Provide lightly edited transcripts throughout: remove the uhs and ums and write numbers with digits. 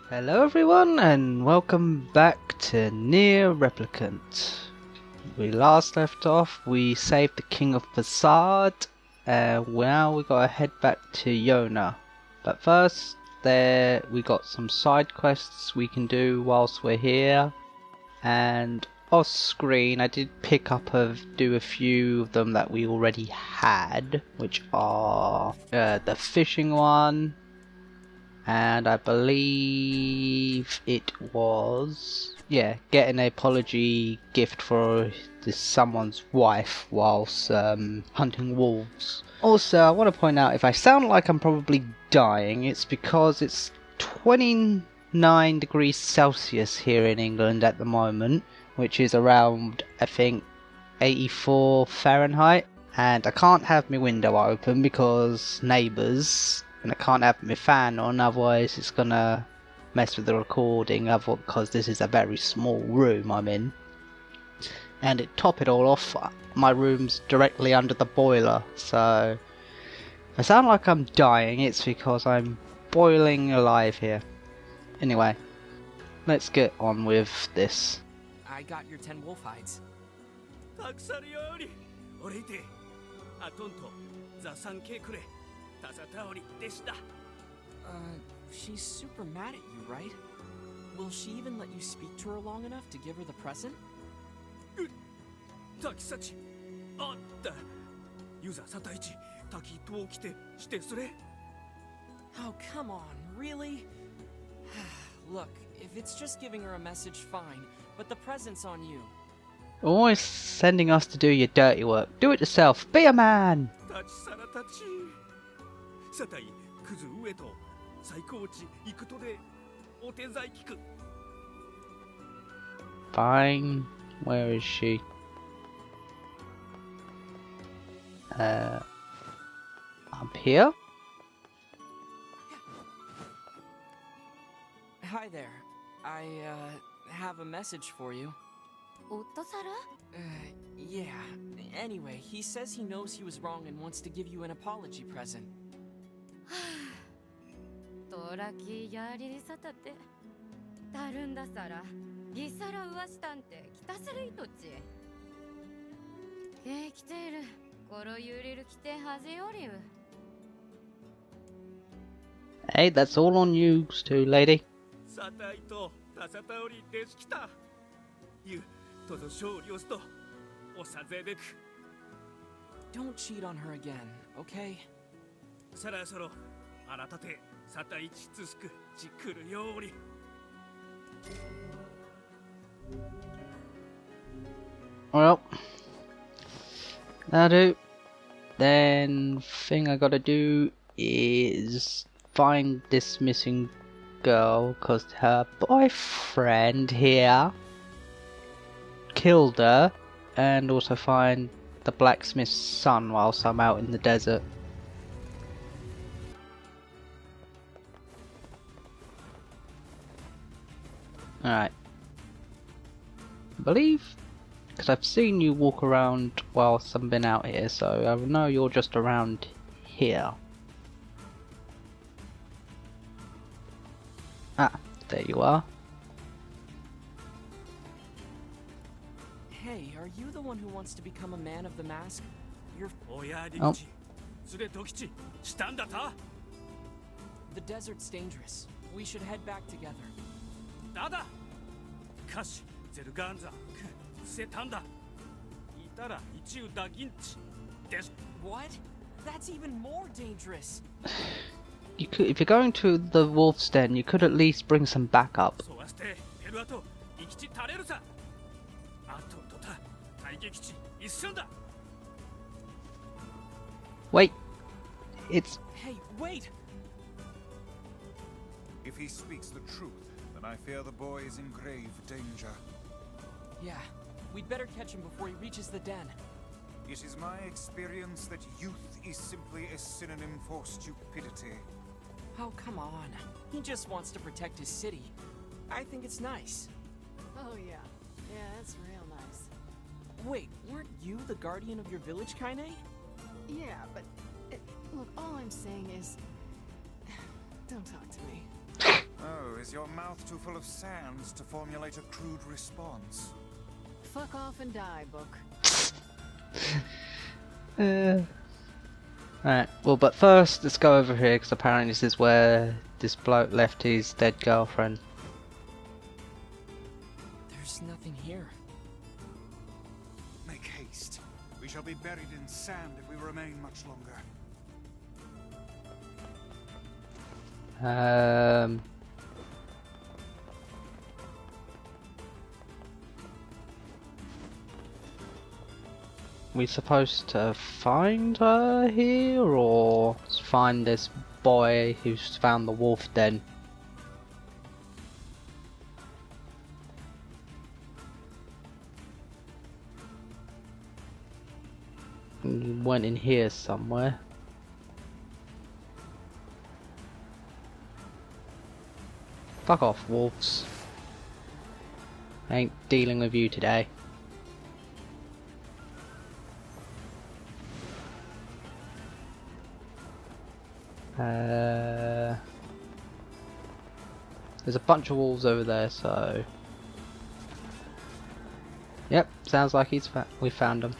Hello everyone and welcome back to NieR Replicant. We last left off, we saved the King of Facade, and now we gotta head back to Yonah. But first, we got some side quests we can do whilst we're here, and off screen I did pick up do a few of them that we already had, which are the fishing one. And I believe it was, getting an apology gift for someone's wife whilst hunting wolves. Also, I want to point out, if I sound like I'm probably dying, it's because it's 29 degrees Celsius here in England at the moment, which is around, I think, 84 Fahrenheit. And I can't have my window open because neighbours. And I can't have my fan on, otherwise it's gonna mess with the recording, because this is a very small room I'm in. And to top it all off, my room's directly under the boiler, so if I sound like I'm dying, it's because I'm boiling alive here. Anyway, let's get on with this. I got your 10 wolf hides. She's super mad at you, right? Will she even let you speak to her long enough to give her the present? Oh, come on, really? Look, if it's just giving her a message, fine, but the present's on you. Always sending us to do your dirty work. Do it yourself. Be a man! Fine. Where is she? Up here? Hi there. I, have a message for you. Yeah. Anyway, he says he knows he was wrong and wants to give you an apology present. Hey, that's all on you two, lady. Don't cheat on her again, okay? Well, that'll do. Then thing I gotta do is find this missing girl, because her boyfriend here killed her, and also find the blacksmith's son whilst I'm out in the desert. Alright. I believe, because I've seen you walk around whilst I've been out here, so I know you're just around here. Ah, there you are. Hey, are you the one who wants to become a man of the mask? You're... Oh. The desert's dangerous. We should head back together. What? That's even more dangerous. You could, if you're going to the wolf's den, you could at least bring some backup. Wait, it's... Hey, wait! If he speaks the truth, then I fear the boy is in grave danger. Yeah, we'd better catch him before he reaches the den. It is my experience that youth is simply a synonym for stupidity. Oh, come on. He just wants to protect his city. I think it's nice. Oh yeah. Yeah, that's real nice. Wait, weren't you the guardian of your village, Kaine? Yeah, but look, all I'm saying is, don't talk to me. Oh, is your mouth too full of sand to formulate a crude response? Fuck off and die, book. Alright, well, but first, let's go over here, because apparently this is where this bloke left his dead girlfriend. There's nothing here. Make haste. We shall be buried in sand if we remain much longer. We supposed to find her here, or find this boy who's found the wolf den? Went in here somewhere. Fuck off, wolves. I ain't dealing with you today. There's a bunch of wolves over there, so... Yep, sounds like we found them.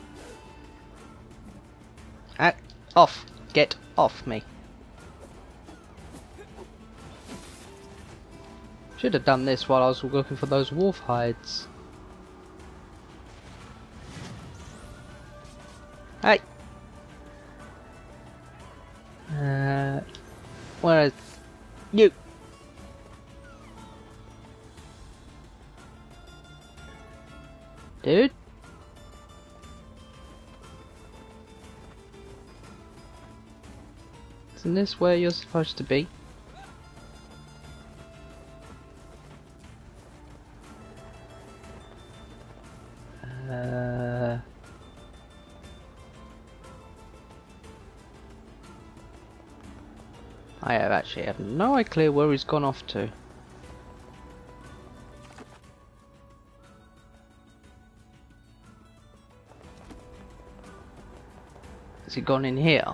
Off! Get off me! Should have done this while I was looking for those wolf hides. Hey! Where is you? Dude? Isn't this where you're supposed to be? I have no idea where he's gone off to. Has he gone in here?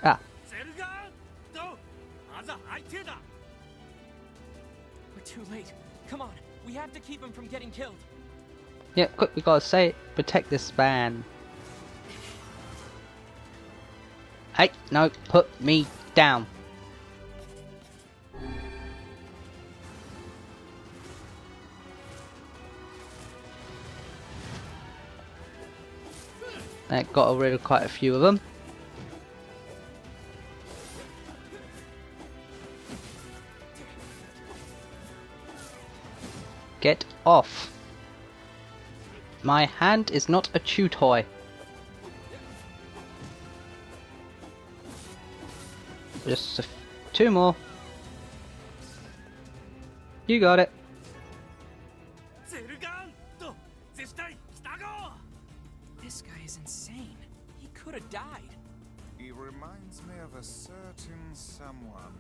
Ah. We're too late. Come on, we have to keep him from getting killed. Yeah, quick, we gotta say it. Protect this man. Hey, no, put me down. That got rid of quite a few of them. Get off. My hand is not a chew toy. Just two more. You got it. This guy is insane. He could have died. He reminds me of a certain someone.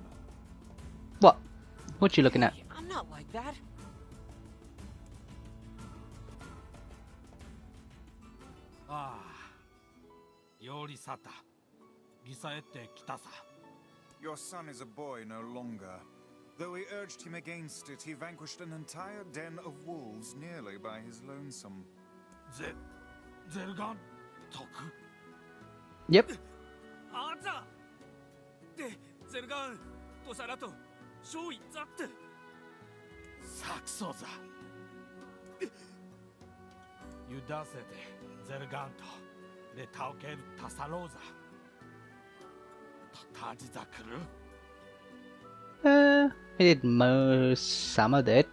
What? What you looking at? Hey, I'm not like that. Your son is a boy no longer. Though we urged him against it, he vanquished an entire den of wolves nearly by his lonesome. Yep. He did most some of it.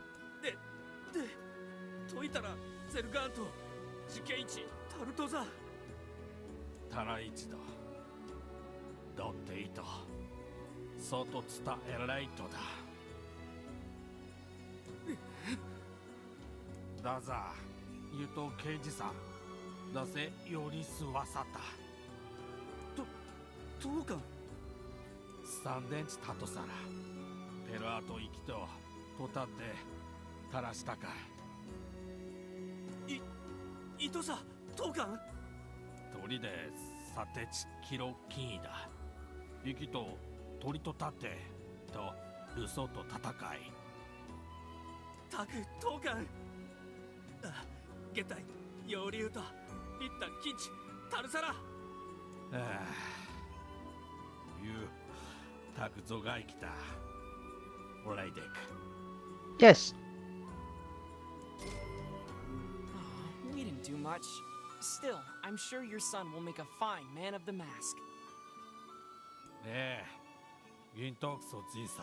砂鉄キロキーだ。息と鳥と盾とルソと戦い。タクトーカン。下体洋流とリッタキチタルサラ。ゆうタクゾが生きた。オライデク。Yes. We didn't do much. Still, I'm sure your son will make a fine man of the mask. ねえ、ギントクソじいさ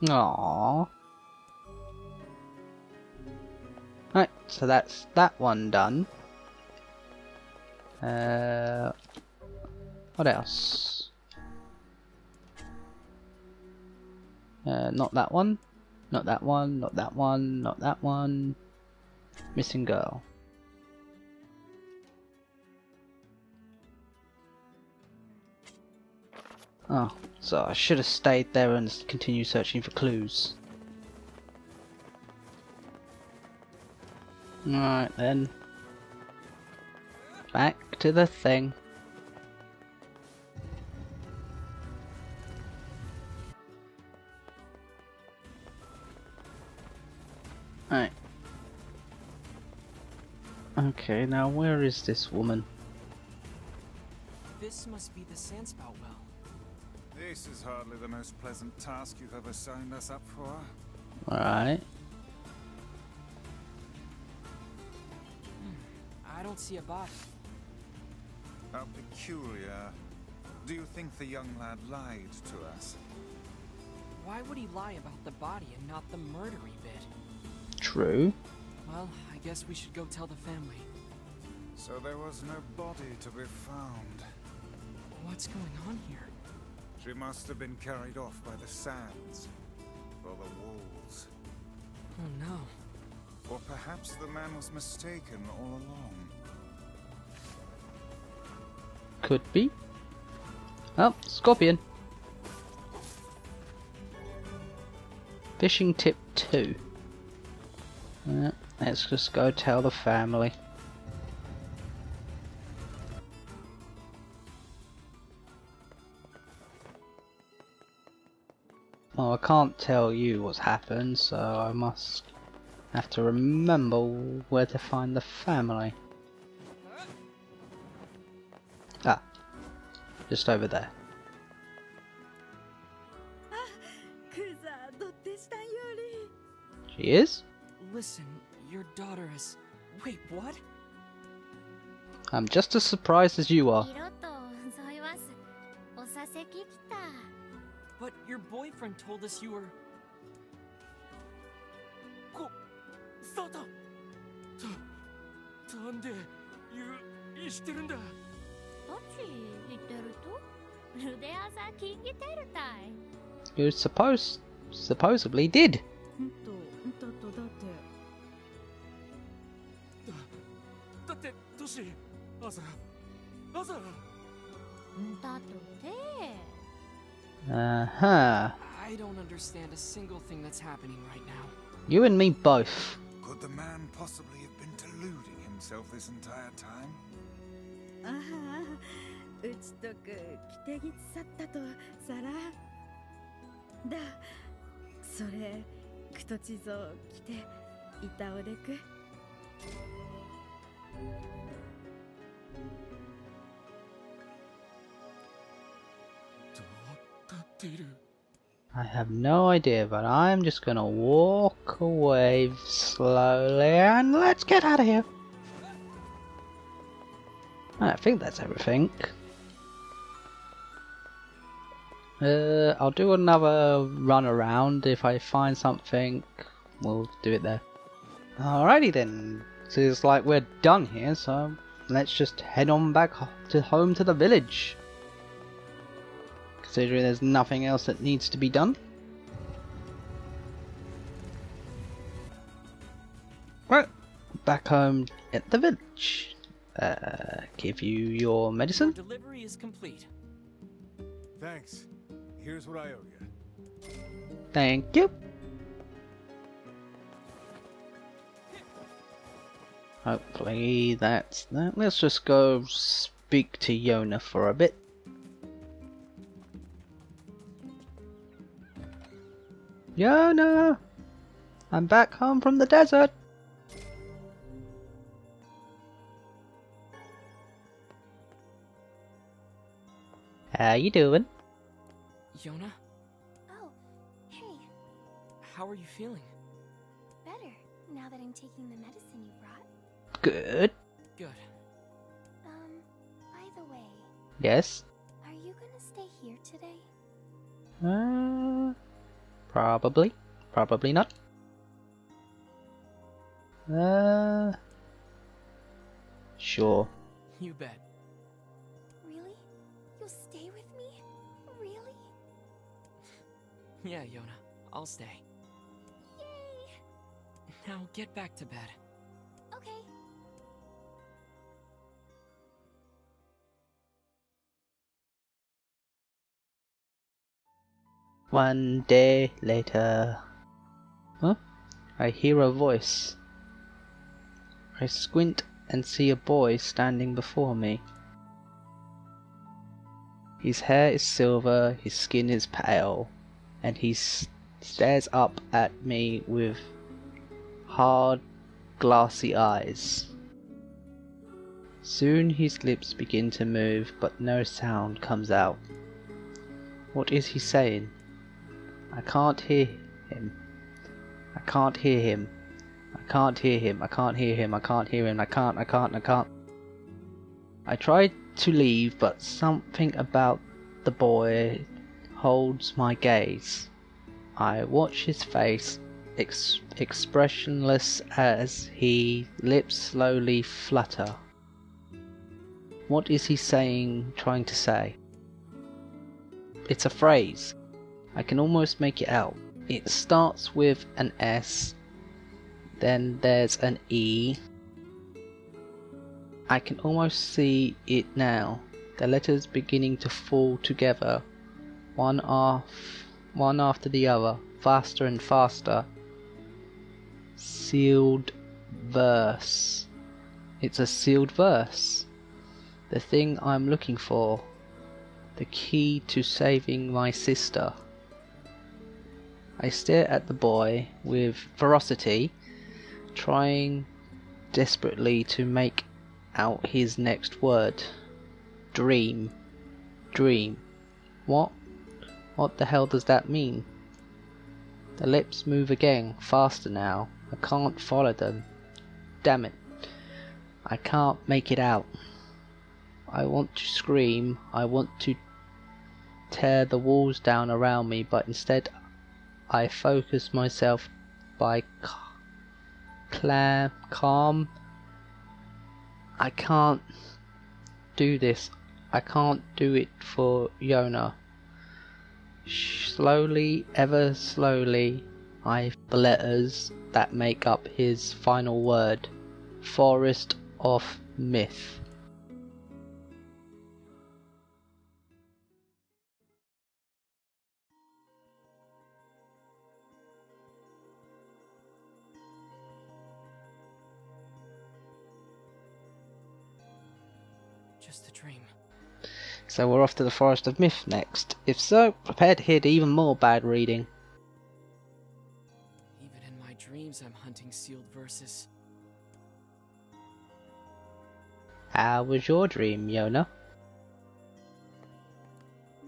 ら。 Aww. Right, so that's that one done. What else? Not that one. Not that one. Not that one. Not that one. Missing girl. Oh, so I should have stayed there and continued searching for clues. Alright then. Back to the thing. Right. Okay, now where is this woman? This must be the Sandspout well. This is hardly the most pleasant task you've ever signed us up for. Alright. I don't see a body. How peculiar. Do you think the young lad lied to us? Why would he lie about the body and not the murdery bit? True. Well, I guess we should go tell the family. So there was no body to be found. What's going on here? She must have been carried off by the sands, or the wolves. Oh no. Or perhaps the man was mistaken all along. Could be. Oh, scorpion. Fishing tip 2. Let's just go tell the family. Well, I can't tell you what's happened, so I must have to remember where to find the family. Ah, just over there. She is? Listen, your daughter is... Wait, what? I'm just as surprised as you are. But your boyfriend told us you were... Sata! なんで、生きてるんだ。You supposedly did. だって、トシ、朝。Uh-huh. I don't understand a single thing that's happening right now. You and me both. Could the man possibly have been deluding himself this entire time? 打ちとく着てぎつさったとさらだそれくとちぞ着ていたおでく I have no idea, but I'm just gonna walk away slowly and let's get out of here. I think that's everything. I'll do another run around. If I find something, we'll do it there. Alrighty then. So it's like we're done here, so let's just head on back home to the village. Considering there's nothing else that needs to be done. Right, back home at the village. Give you your medicine. Your delivery is complete. Thanks. Here's what I owe you. Thank you. Hopefully that's that. Let's just go speak to Yonah for a bit. Yonah! I'm back home from the desert! How you doing? Yonah, Oh, hey, how are you feeling? better now that I'm taking the medicine you brought. Good. Good. By the way, Yes? are you gonna stay here today? Probably. Probably not. Sure. You bet. Really? You'll stay with me? Really? Yeah, Yonah, I'll stay. Yay! Now get back to bed. Okay. One day later. Huh? I hear a voice. I squint and see a boy standing before me. His hair is silver, his skin is pale, and he stares up at me with hard, glassy eyes. Soon his lips begin to move, but no sound comes out. What is he saying? I can't hear him. I can't hear him. I can't hear him. I can't hear him. I can't hear him. I can't. I tried to leave, but something about the boy holds my gaze. I watch his face, expressionless as his lips slowly flutter. What is he saying, trying to say? It's a phrase. I can almost make it out. It starts with an S, then there's an E. I can almost see it now. The letters beginning to fall together, one after the other, faster and faster. Sealed verse. It's a sealed verse. The thing I'm looking for. The key to saving my sister. I stare at the boy with ferocity, trying desperately to make out his next word. Dream. Dream. What? What the hell does that mean? The lips move again, faster now. I can't follow them. Damn it. I can't make it out. I want to scream. I want to tear the walls down around me, but instead I focus myself by calm. I can't do this. I can't do it for Yonah. Slowly, ever slowly, I the letters that make up his final word. Forest of Myth. Just a dream. So we're off to the Forest of Myth next. If so, prepare to hear even more bad reading. Even in my dreams, I'm hunting sealed verses. How was your dream, Yonah?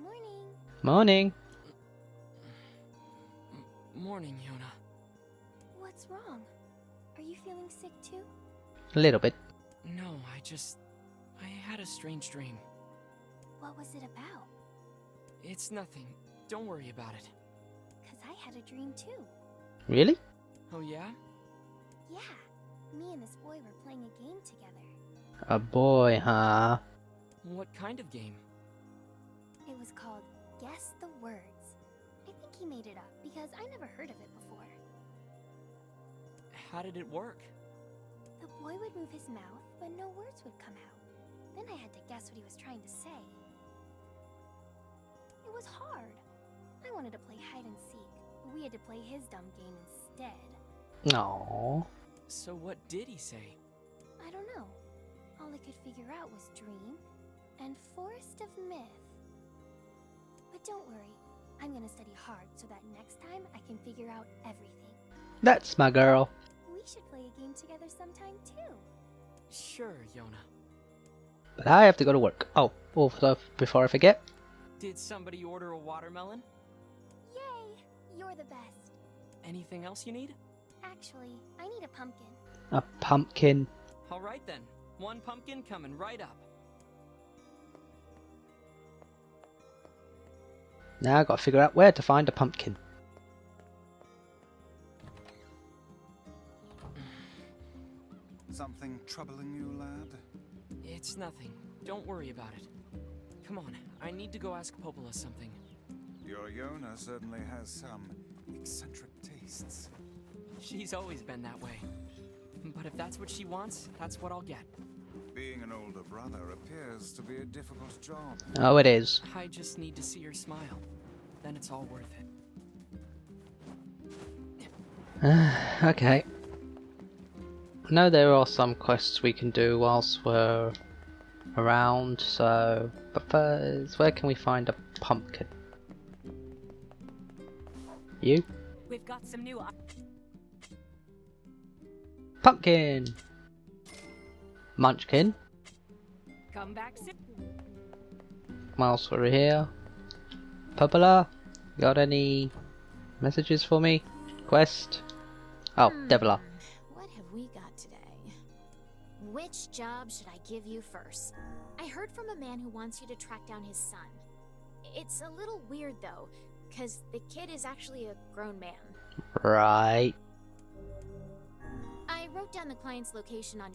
Morning. Morning. Morning, Yonah. What's wrong? Are you feeling sick too? A little bit. No, I had a strange dream. What was it about? It's nothing. Don't worry about it. 'Cause I had a dream too. Really? Oh yeah? Yeah. Me and this boy were playing a game together. A boy, huh? What kind of game? It was called Guess the Words. I think he made it up because I never heard of it before. How did it work? The boy would move his mouth, but no words would come out. Then I had to guess what he was trying to say. It was hard. I wanted to play hide and seek, but we had to play his dumb game instead. Aww. So what did he say? I don't know. All I could figure out was dream, and Forest of Myth. But don't worry, I'm gonna study hard so that next time I can figure out everything. That's my girl. We should play a game together sometime too. Sure, Yonah. But I have to go to work. Oh, also, before I forget. Did somebody order a watermelon? Yay! You're the best. Anything else you need? Actually, I need a pumpkin. A pumpkin. Alright then. One pumpkin coming right up. Now I've got to figure out where to find a pumpkin. Something troubling you, lad? It's nothing. Don't worry about it. Come on, I need to go ask Popola something. Your Yonah certainly has some eccentric tastes. She's always been that way. But if that's what she wants, that's what I'll get. Being an older brother appears to be a difficult job. Oh, it is. I just need to see her smile. Then it's all worth it. Okay. I know there are some quests we can do whilst we're around, so... But first, where can we find a pumpkin? You? We've got some new Pumpkin! Munchkin? come back soon. Whilst we're here. Popola? Got any messages for me? Quest? Oh, Deviler. What have we got today? Which job should I give you first? I heard from a man who wants you to track down his son. It's a little weird though, because the kid is actually a grown man. Right. I wrote down the client's location on...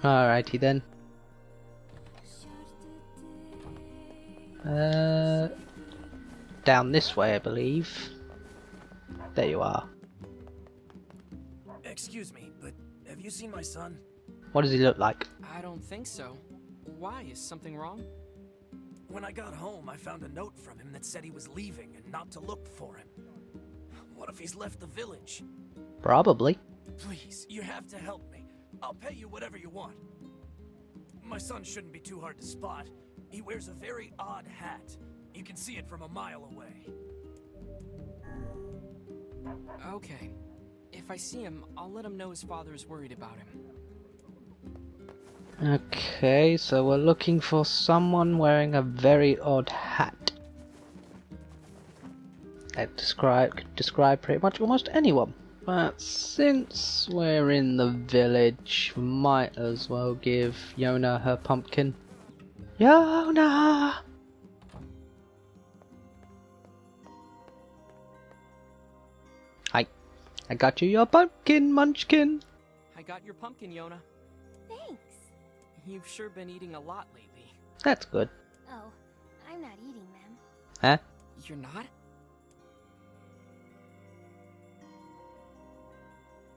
Alrighty then. Down this way, I believe. There you are. Excuse me, but have you seen my son? What does he look like? I don't think so. Why? Is something wrong? When I got home, I found a note from him that said he was leaving and not to look for him. What if he's left the village? Probably. Please, you have to help me. I'll pay you whatever you want. My son shouldn't be too hard to spot. He wears a very odd hat. You can see it from a mile away. Okay. If I see him, I'll let him know his father is worried about him. Okay, so we're looking for someone wearing a very odd hat. That could describe pretty much almost anyone. But since we're in the village, we might as well give Yonah her pumpkin. Yonah! Hi. I got you your pumpkin, Munchkin. I got your pumpkin, Yonah. Thanks. You've sure been eating a lot lately. That's good. Oh, I'm not eating them. Huh? You're not?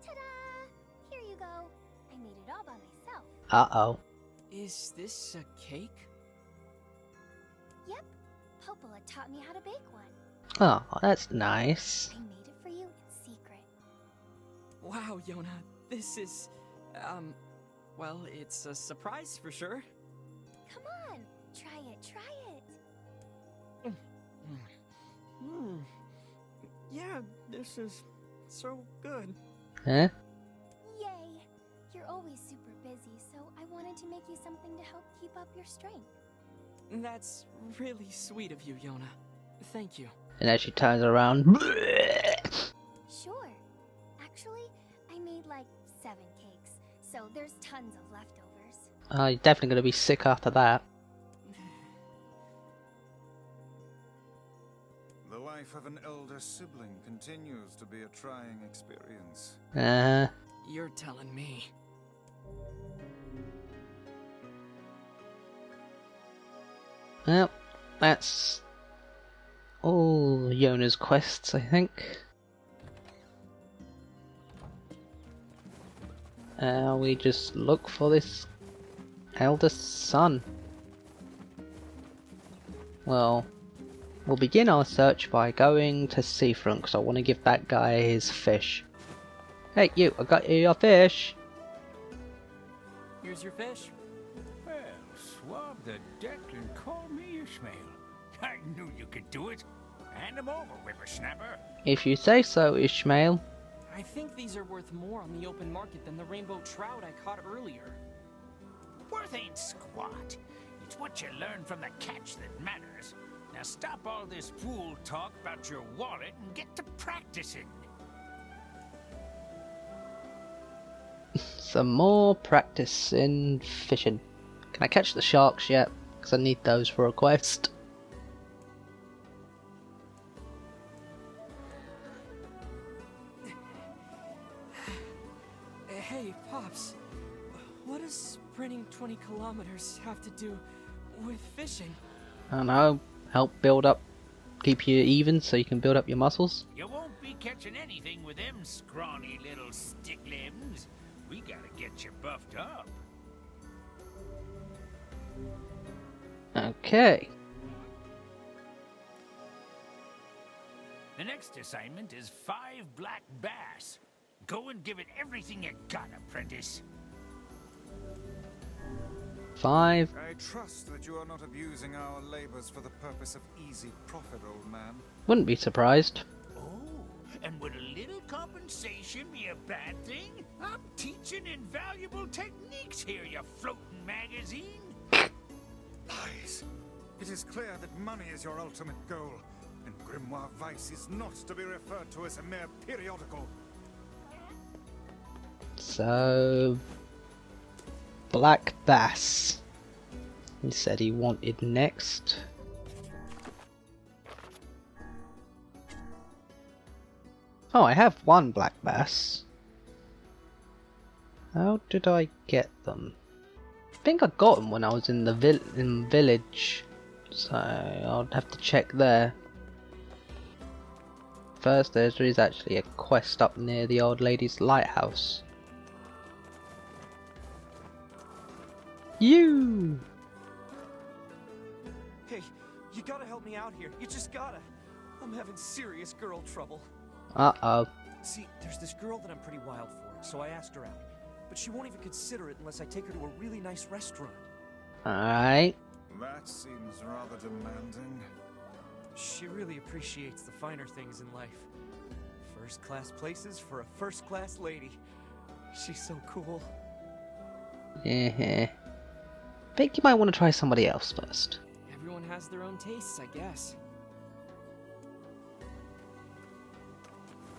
Ta-da! Here you go. I made it all by myself. Uh-oh. Is this a cake? Yep. Popola taught me how to bake one. Oh, that's nice. I made it for you in secret. Wow, Yonah, this is... well, it's a surprise for sure. Come on, try it, try it. Yeah, this is so good. Huh? Yay! You're always super busy, so I wanted to make you something to help keep up your strength. That's really sweet of you, Yonah. Thank you. And as she turns around... Sure. Actually, I made like 7 cakes, so there's tons of leftovers. Oh, you're definitely going to be sick after that. The life of an elder sibling continues to be a trying experience. You're telling me. Well, that's all Yonah's quests, I think. We just look for this eldest son. Well, we'll begin our search by going to Seafront, because I want to give that guy his fish. Hey, you! I got you your fish! Here's your fish. Well, swab the deck and call me Ishmael. I knew you could do it. Hand him over, whippersnapper. If you say so, Ishmael. I think these are worth more on the open market than the rainbow trout I caught earlier. Worth ain't squat. It's what you learn from the catch that matters. Now stop all this fool talk about your wallet and get to practicing. Some more practice in fishing. Can I catch the sharks yet? Because I need those for a quest. Hey, Pops. What does sprinting 20 kilometers have to do with fishing? I don't know. Help build up, keep you even so you can build up your muscles. You won't be catching anything with them scrawny little stick limbs. We gotta get you buffed up. Okay. The next assignment is 5 black bass. Go and give it everything you got, apprentice. 5. I trust that you are not abusing our labors for the purpose of easy profit, old man. Wouldn't be surprised. Oh, and would a little compensation be a bad thing? I'm teaching invaluable techniques here, you floating magazine. Lies. It is clear that money is your ultimate goal, and Grimoire Weiss is not to be referred to as a mere periodical. So, Black Bass. He said he wanted next. Oh, I have 1 Black Bass. How did I get them? I think I got them when I was in the village, so I'll have to check there. First, there is actually a quest up near the old lady's lighthouse. You! Hey, you gotta help me out here. You just gotta. I'm having serious girl trouble. Uh-oh. See, there's this girl that I'm pretty wild for, so I asked her out. But she won't even consider it unless I take her to a really nice restaurant. Alright. That seems rather demanding. She really appreciates the finer things in life. First-class places for a first-class lady. She's so cool. Yeah. Think you might want to try somebody else first. Everyone has their own tastes, I guess.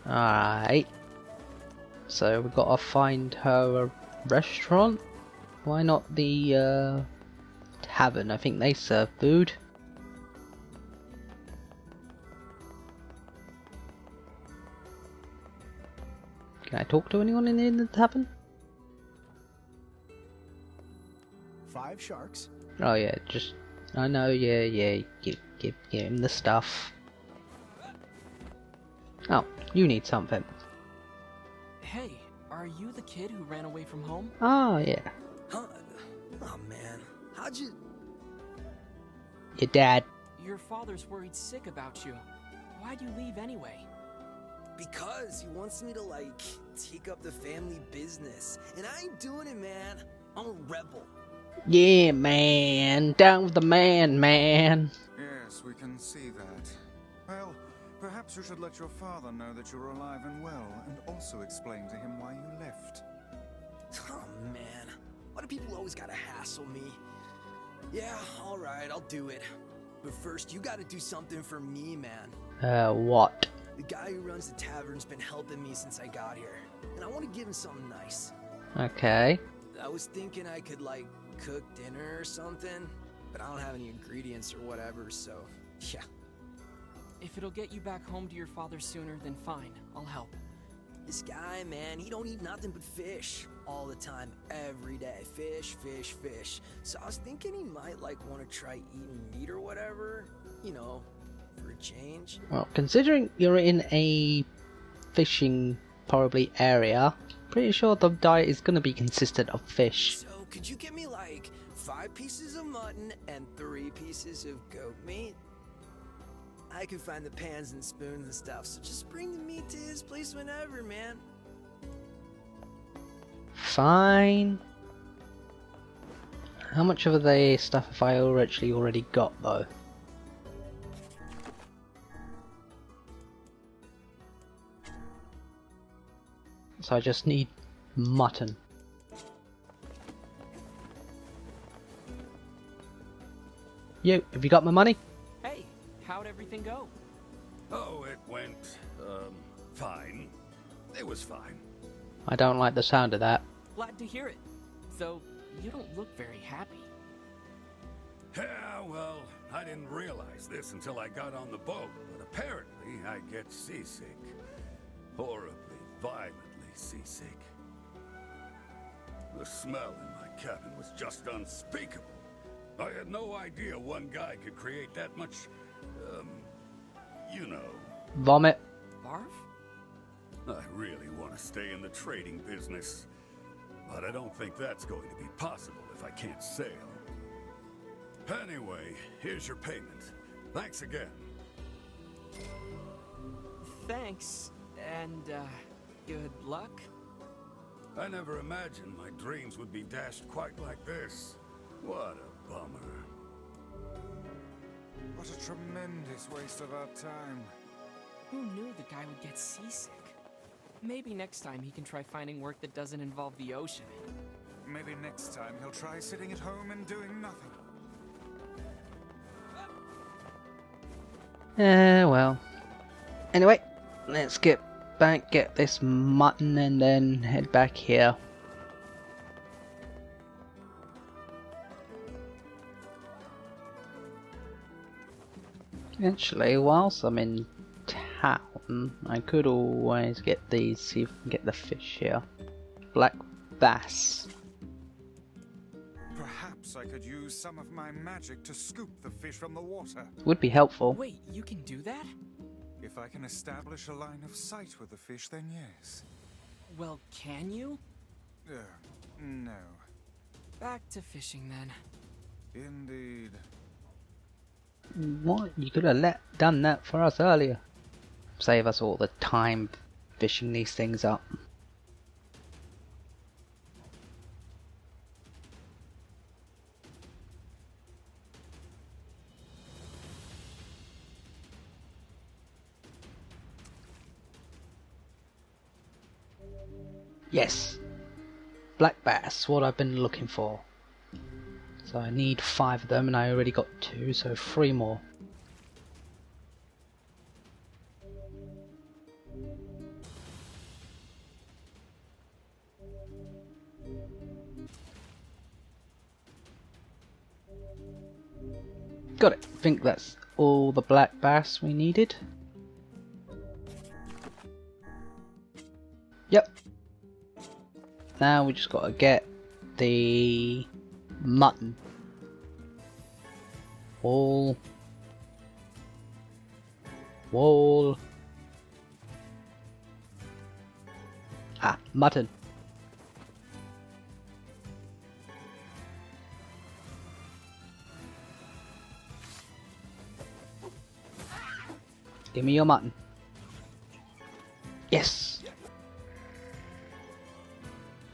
Alright. So we've got to find her a restaurant. Why not the tavern? I think they serve food. Can I talk to anyone in the tavern? 5 sharks. Oh yeah, just I know. Yeah. Give him the stuff. Oh, you need something. Hey, are you the kid who ran away from home? Oh yeah, Huh? Oh man, how'd you? your dad. Your father's worried sick about you. Why'd you leave anyway? Because he wants me to like take up the family business, and I ain't doing it, man. I'm a rebel. Yeah, man. Down with the man. Yes, we can see that. Well, perhaps you should let your father know that you're alive and well, and also explain to him why you left. Oh man, why do people always gotta hassle me? Yeah, alright, I'll do it. But first, you gotta do something for me, man. What? The guy who runs the tavern's been helping me since I got here, and I want to give him something nice. Okay. I was thinking I could, like, cook dinner or something, but I don't have any ingredients or whatever, so, yeah. If it'll get you back home to your father sooner, then fine, I'll help. This guy, man, he don't eat nothing but fish all the time, every day. Fish. So I was thinking he might, like, want to try eating meat or whatever, you know, for a change. Well, considering you're in a fishing probably area, pretty sure the diet is going to be consistent of fish. So could you give me, like, 5 pieces of mutton and 3 pieces of goat meat? I can find the pans and spoons and stuff, so just bring the meat to his place whenever, man. Fine. How much of the stuff have I actually already got though? So I just need mutton. You, have you got my money? Hey, how'd everything go? Oh, it went, fine. It was fine. I don't like the sound of that. Glad to hear it. Though, you don't look very happy. Yeah, well, I didn't realize this until I got on the boat, but apparently I get seasick. Horribly, violently seasick. The smell in my cabin was just unspeakable. I had no idea one guy could create that much, you know. Vomit. Barf? I really want to stay in the trading business, but I don't think that's going to be possible if I can't sail. Anyway, here's your payment. Thanks again. Thanks, and, good luck? I never imagined my dreams would be dashed quite like this. What a bummer. What a tremendous waste of our time. Who knew the guy would get seasick? Maybe next time he can try finding work that doesn't involve the ocean. Maybe next time he'll try sitting at home and doing nothing. Well. Anyway, let's get back, get this mutton, and then head back here. Actually, whilst I'm in town, I could always get these, see if we can get the fish here. Black bass. Perhaps I could use some of my magic to scoop the fish from the water. Would be helpful. Wait, you can do that? If I can establish a line of sight with the fish, then yes. Well, can you? No. Back to fishing then. Indeed. What? You could have done that for us earlier. Save us all the time fishing these things up. Yes! Black bass, what I've been looking for. So I need 5 of them and I already got 2, so 3 more. Got it. I think that's all the black bass we needed. Yep. Now we just gotta get the mutton. Wall. Ah, mutton. Give me your mutton. Yes.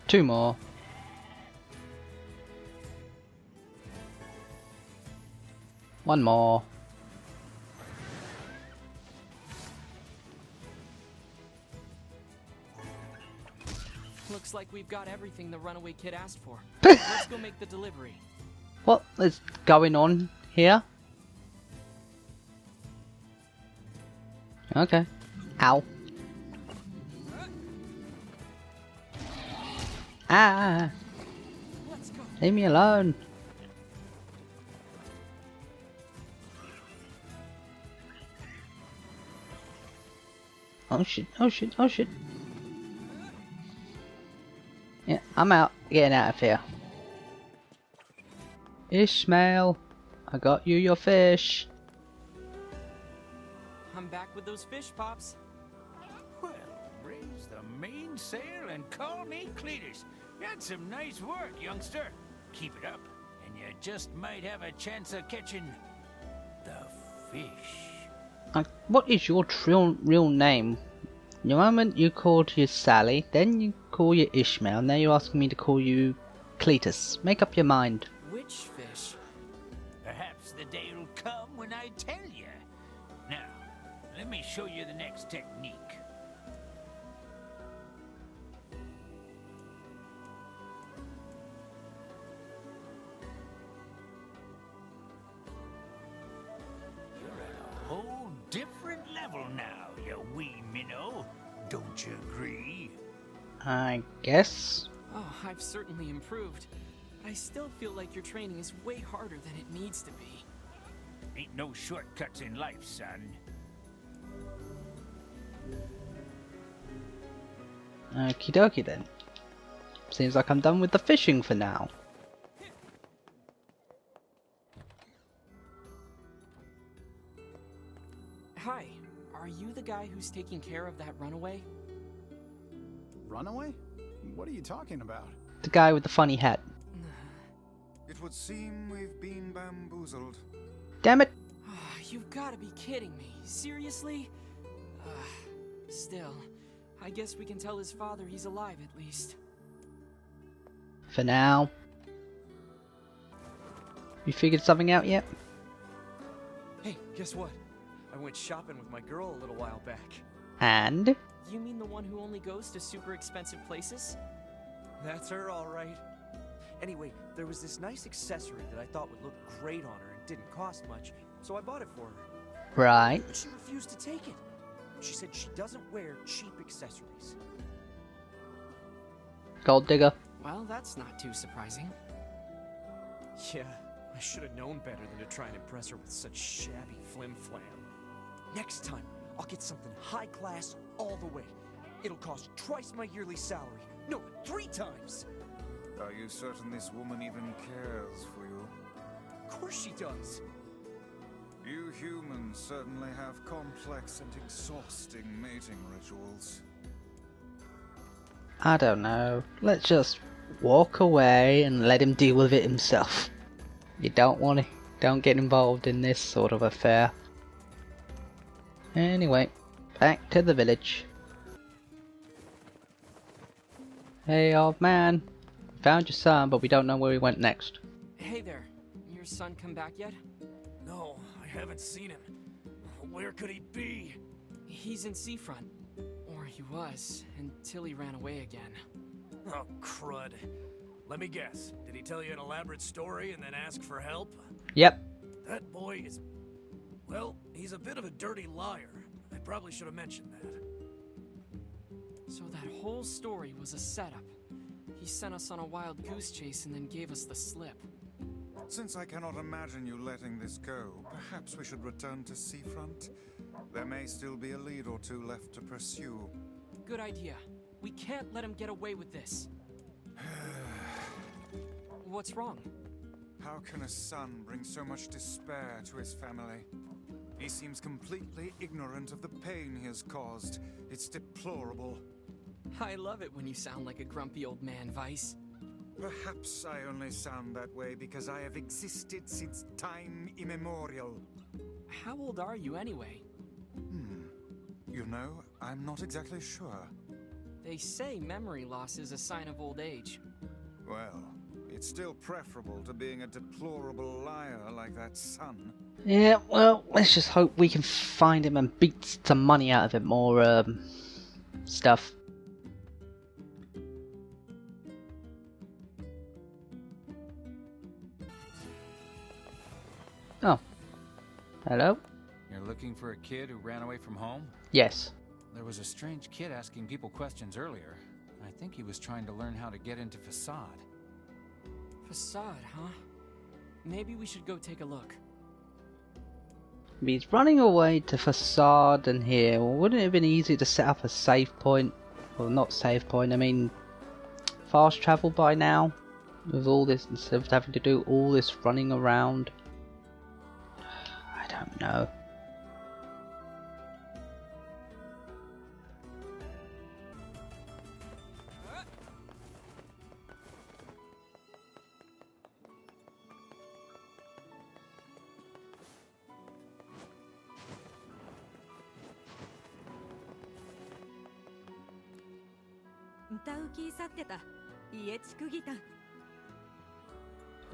2 more. One more. Looks like we've got everything the runaway kid asked for. Let's go make the delivery. What is going on here? Okay. Ow. Ah! Let's go. Leave me alone. Oh shit, oh shit, oh shit. Yeah, I'm out. Getting out of here. Ishmael, I got you your fish. I'm back with those fish, Pops. Well, raise the mainsail and call me Cletus. That's some nice work, youngster. Keep it up, and you just might have a chance of catching the fish. What is your real name? The moment you called you Sally, then you call you Ishmael, now you're asking me to call you Cletus. Make up your mind. Which guess the day'll come when I tell you. Now, let me show you the next technique. You're at a whole different level now, you wee minnow. Don't you agree? I guess. Oh, I've certainly improved. I still feel like your training is way harder than it needs to be. Ain't no shortcuts in life, son. Okie dokie then. Seems like I'm done with the fishing for now. Hi, are you the guy who's taking care of that runaway? Runaway? What are you talking about? The guy with the funny hat. It would seem we've been bamboozled. Damn it! You've gotta be kidding me. Seriously? Still, I guess we can tell his father he's alive at least. For now. You figured something out yet? Hey, guess what? I went shopping with my girl a little while back. And? You mean the one who only goes to super expensive places? That's her, all right. Anyway, there was this nice accessory that I thought would look great on her and didn't cost much, so I bought it for her. Right. But she refused to take it. She said she doesn't wear cheap accessories. Gold digger. Well, that's not too surprising. Yeah, I should have known better than to try and impress her with such shabby flim-flam. Next time, I'll get something high class all the way. It'll cost twice my yearly salary. No, 3 times! Are you certain this woman even cares for you? Of course she does. You humans certainly have complex and exhausting mating rituals. I don't know. Let's just walk away and let him deal with it himself. You don't get involved in this sort of affair. Anyway, back to the village. Hey old man, found your son, but we don't know where he went next. Hey there, your son come back yet? No, I haven't seen him. Where could he be? He's in Seafront. Or he was, until he ran away again. Oh, crud. Let me guess. Did he tell you an elaborate story and then ask for help? Yep. That boy is... well, he's a bit of a dirty liar. I probably should have mentioned that. So that whole story was a setup. He sent us on a wild goose chase and then gave us the slip. Since I cannot imagine you letting this go, perhaps we should return to Seafront? There may still be a lead or two left to pursue. Good idea. We can't let him get away with this. What's wrong? How can a son bring so much despair to his family? He seems completely ignorant of the pain he has caused. It's deplorable. I love it when you sound like a grumpy old man, Weiss. Perhaps I only sound that way because I have existed since time immemorial. How old are you anyway? You know, I'm not exactly sure. They say memory loss is a sign of old age. Well, it's still preferable to being a deplorable liar like that son. Yeah, well, let's just hope we can find him and beat some money out of him, or stuff. Oh. Hello? You're looking for a kid who ran away from home? Yes. There was a strange kid asking people questions earlier. I think he was trying to learn how to get into Facade. Facade, huh? Maybe we should go take a look. He's running away to Facade and here. Well, wouldn't it have been easy to set up a save point? Well, not save point, I mean fast travel by now? With all this, instead of having to do all this running around. I don't know.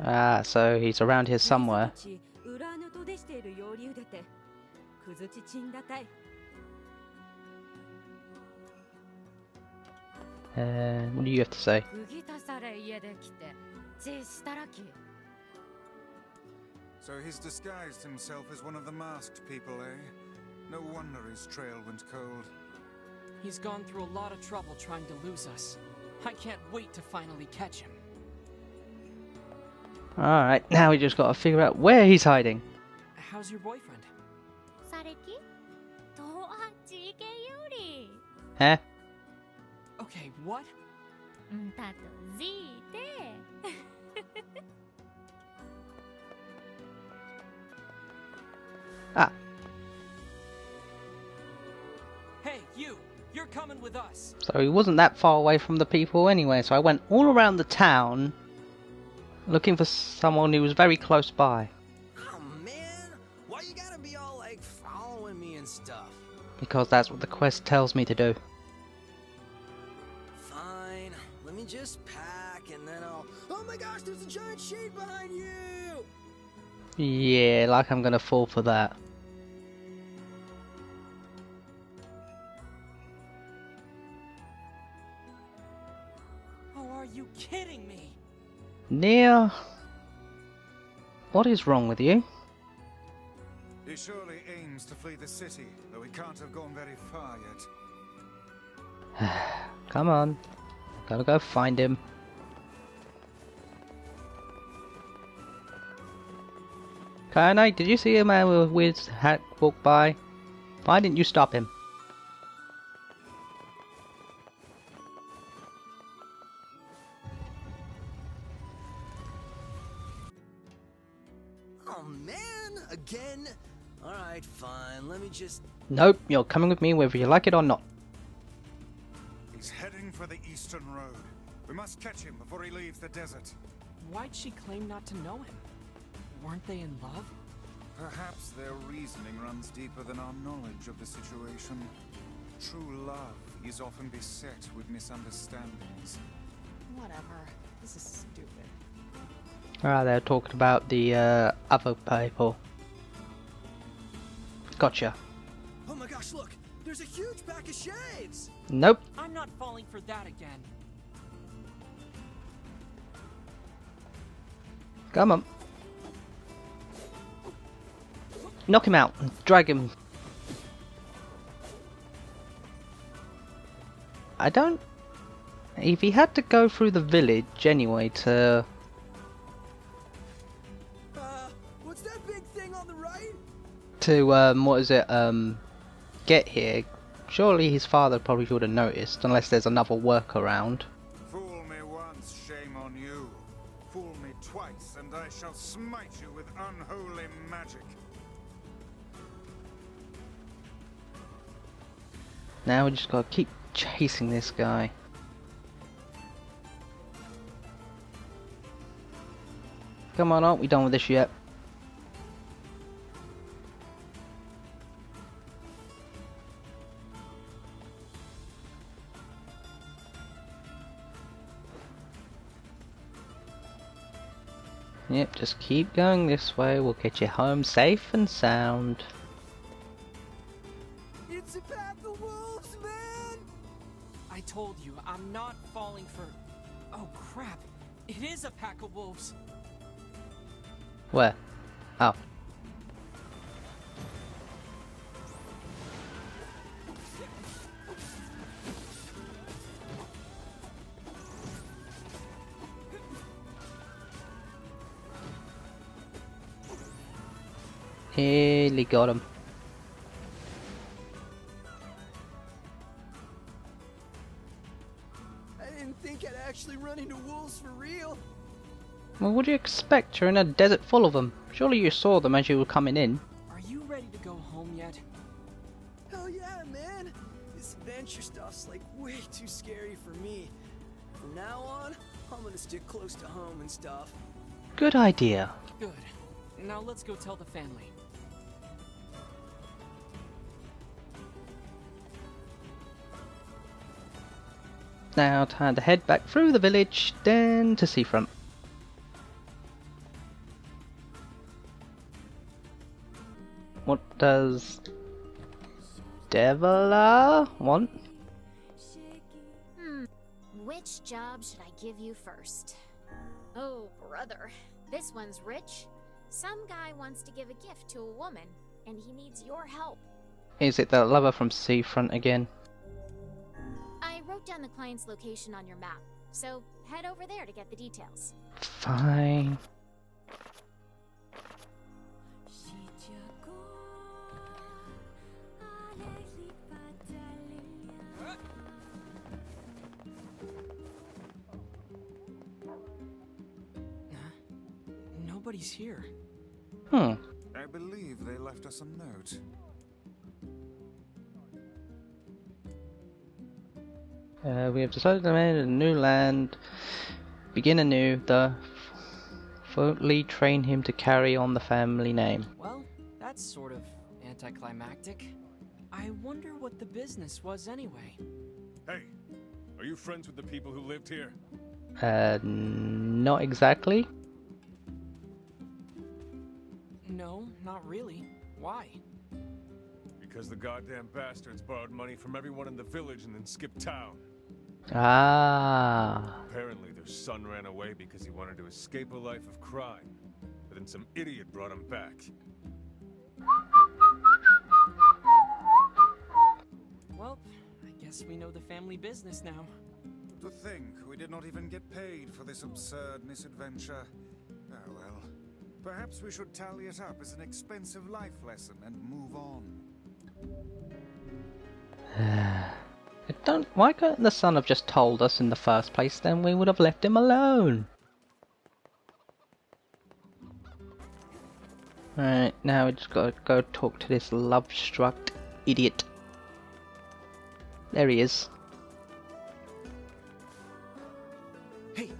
Ah, so he's around here somewhere. る要流出てくずちちんだたい。 What do you have to say? 釘足され家で来て血したらき。 So he's disguised himself as one of the masked people, eh? No wonder his trail went cold. He's gone through a lot of trouble trying to lose us. I can't wait to finally catch him. Alright, now we just gotta figure out where he's hiding. How's your boyfriend? されきとあちけより Huh? Okay, what? んたとじいて Ah, Hey, you! You're coming with us! so he wasn't that far away from the people anyway, so I went all around the town looking for someone who was very close by. Oh man, why you gotta be all like following me and stuff? Because that's what the quest tells me to do. Fine, let me just pack and then I'll... Oh my gosh, there's a giant shade behind you! Yeah, like I'm gonna fall for that. Oh, are you kidding me? NieR, what is wrong with you? He surely aims to flee the city, though he can't have gone very far yet. Come on, gotta go find him. Kayanai, did you see a man with a weird hat walk by? Why didn't you stop him? Oh man, again? Alright, fine, let me just... Nope, you're coming with me whether you like it or not. He's heading for the eastern road. We must catch him before he leaves the desert. Why'd she claim not to know him? Weren't they in love? Perhaps their reasoning runs deeper than our knowledge of the situation. True love is often beset with misunderstandings. Whatever. This is stupid. Alright, they're talking about the other people. Gotcha. Oh my gosh, look! There's a huge pack of shades! Nope. I'm not falling for that again. Come on. Knock him out and drag him. I don't... If he had to go through the village anyway to... What's that big thing on the right? To, what is it, get here, surely his father probably would have noticed, unless there's another workaround. Fool me once, shame on you. Fool me twice, and I shall smite you with unholy magic. Now we just gotta keep chasing this guy. Come on, aren't we done with this yet? Yep, just keep going this way, we'll get you home safe and sound. It's a pack of wolves, man! I told you, I'm not falling for... Oh crap! It is a pack of wolves! Where? Oh. He got him. I didn't think I'd actually run into wolves for real. Well, what do you expect? You're in a desert full of them. Surely you saw them as you were coming in. Are you ready to go home yet? Hell yeah, man! This adventure stuff's like way too scary for me. From now on, I'm gonna stick close to home and stuff. Good idea. Good. Now let's go tell the family. Now time to head back through the village, then to Seafront. What does Deviler want? Which job should I give you first? Oh, brother. This one's rich. Some guy wants to give a gift to a woman, and he needs your help. Is it that lover from Seafront again? I wrote down the client's location on your map, so head over there to get the details. Fine. Nobody's here. I believe they left us a note. We have decided to make a new land, begin anew, fully train him to carry on the family name. Well, that's sort of anticlimactic. I wonder what the business was anyway. Hey, are you friends with the people who lived here? Not exactly. No, not really. Why? Because the goddamn bastards borrowed money from everyone in the village and then skipped town. Ah. Apparently their son ran away because he wanted to escape a life of crime. But then some idiot brought him back. Well, I guess we know the family business now. To think we did not even get paid for this absurd misadventure. Oh well. Perhaps we should tally it up as an expensive life lesson and move on. Why couldn't the son have just told us in the first place? Then we would have left him alone. Right, now we just gotta go talk to this love-struck idiot. There he is. Hey,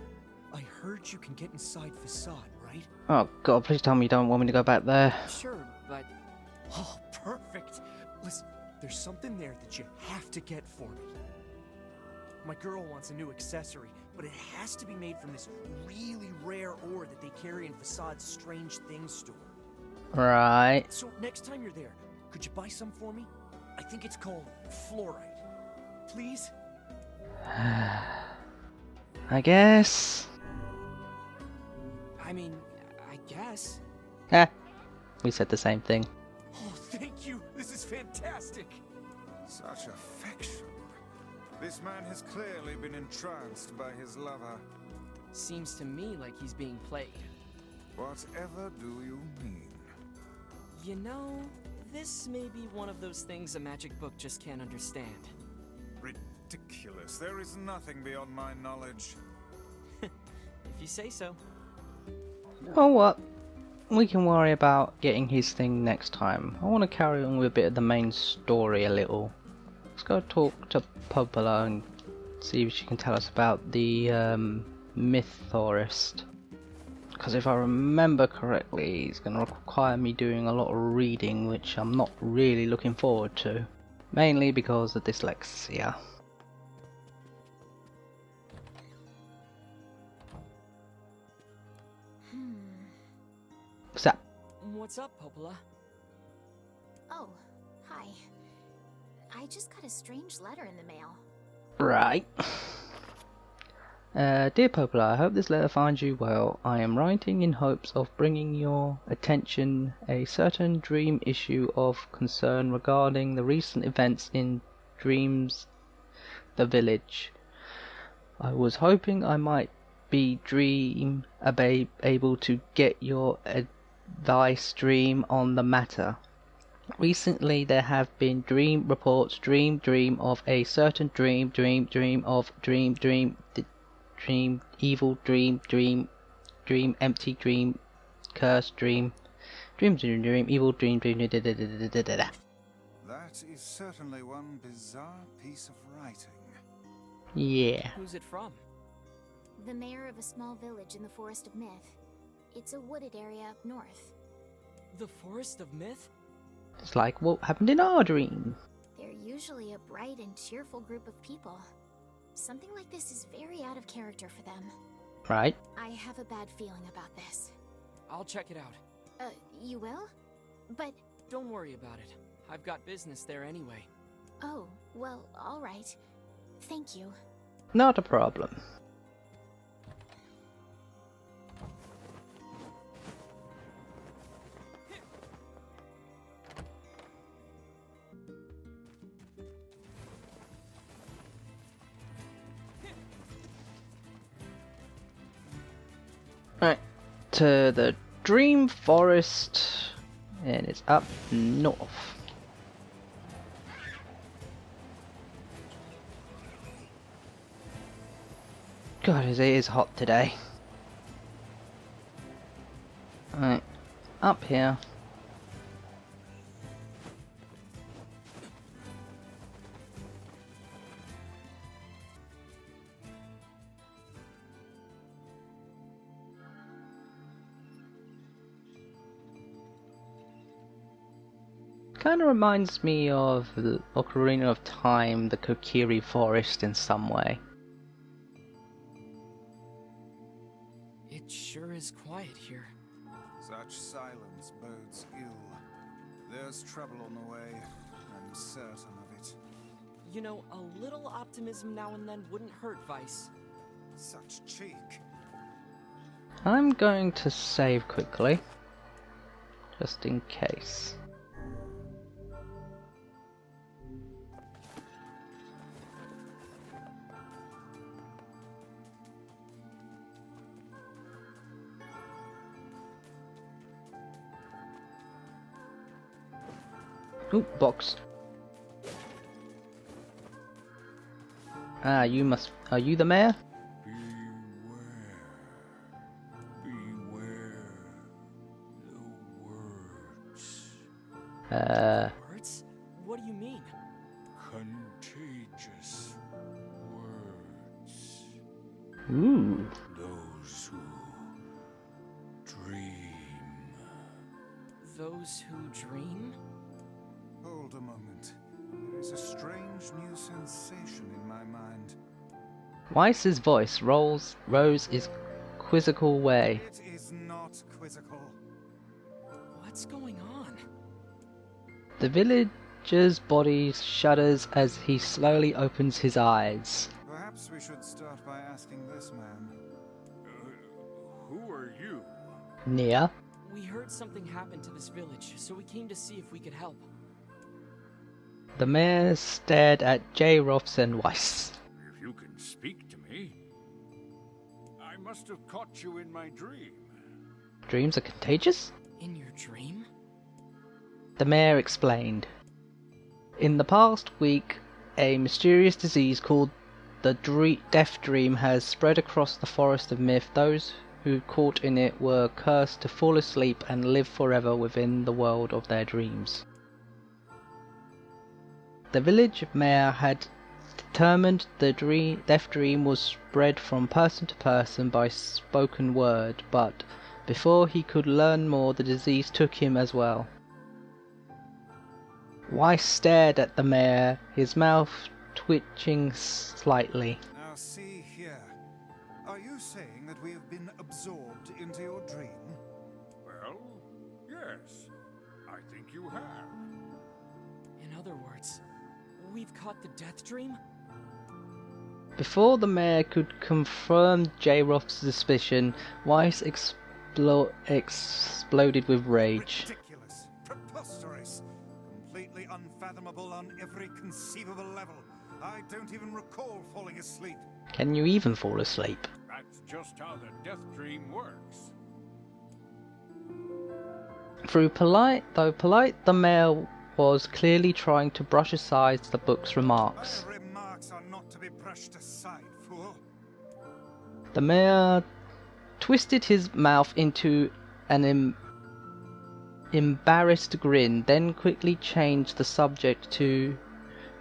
I heard you can get inside Facade, right? Oh god, please tell me you don't want me to go back there. Sure, but... Oh, perfect! Listen, there's something there that you have to get for me. My girl wants a new accessory, but it has to be made from this really rare ore that they carry in Facade's Strange Things store. Right. So next time you're there, could you buy some for me? I think it's called fluorite. Please? I guess. I mean, I guess. Heh. We said the same thing. Oh, thank you. This is fantastic. Such affection. This man has clearly been entranced by his lover. Seems to me like he's being played. Whatever do you mean? You know, this may be one of those things a magic book just can't understand. Ridiculous. There is nothing beyond my knowledge. If you say so. Oh what? We can worry about getting his thing next time. I want to carry on with a bit of the main story a little. Let's go talk to Popola and see if she can tell us about the mythorist. Because if I remember correctly, it's going to require me doing a lot of reading, which I'm not really looking forward to. Mainly because of dyslexia. What's up? What's up, Popola? Oh, hi. I just got a strange letter in the mail. Right. Dear Popola, I hope this letter finds you well. I am writing in hopes of bringing your attention a certain dream issue of concern regarding the recent events in Dreams the Village. I was hoping I might be able to get your advice on the matter. Recently there have been dream reports, dream of a certain dream of dream, evil dream, empty dream, cursed dream, evil dream, That is certainly one bizarre piece of writing. Yeah. Who's it from? The mayor of a small village in the Forest of Myth. It's a wooded area up north. The Forest of Myth? It's like what happened in our dream. They're usually a bright and cheerful group of people. Something like this is very out of character for them. Right. I have a bad feeling about this. I'll check it out. You will? But Don't worry about it. I've got business there anyway. Oh, well, alright. Thank you. Not a problem. Right, to the Dream Forest, and it's up north. God, it is hot today. Right, up here. Kind of reminds me of the Ocarina of Time, the Kokiri Forest in some way. It sure is quiet here. Such silence bodes ill. There's trouble on the way, I'm certain of it. You know, a little optimism now and then wouldn't hurt, Weiss. Such cheek. I'm going to save quickly, just in case. Ooh, box. Ah, you must. Are you the mayor? Beware the words. Words? What do you mean? Contagious words. Ooh. Those who dream. Those who dream? Hold a moment. There is a strange new sensation in my mind. Weiss's voice rose his quizzical way. It is not quizzical. What's going on? The villager's body shudders as he slowly opens his eyes. Perhaps we should start by asking this man. Who are you? NieR. We heard something happened to this village, so we came to see if we could help. The mayor stared at J. Roths and Weiss. If you can speak to me, I must have caught you in my dream. Dreams are contagious? In your dream? The mayor explained. In the past week, a mysterious disease called the Death Dream has spread across the Forest of Myth. Those who caught in it were cursed to fall asleep and live forever within the world of their dreams. The village mayor had determined the Death Dream was spread from person to person by spoken word, but before he could learn more, the disease took him as well. Weiss stared at the mayor, his mouth twitching slightly. Now see here. Are you saying that we have been absorbed into your dream? Well, yes. I think you have. In other words, we've caught the Death Dream? Before the mayor could confirm J. Roth's suspicion, Weiss exploded with rage. Ridiculous, preposterous, completely unfathomable on every conceivable level. I don't even recall falling asleep. Can you even fall asleep? That's just how the Death Dream works. Though polite, the mayor was clearly trying to brush aside the book's remarks. My remarks are not to be brushed aside, fool. The mayor twisted his mouth into an embarrassed grin, then quickly changed the subject to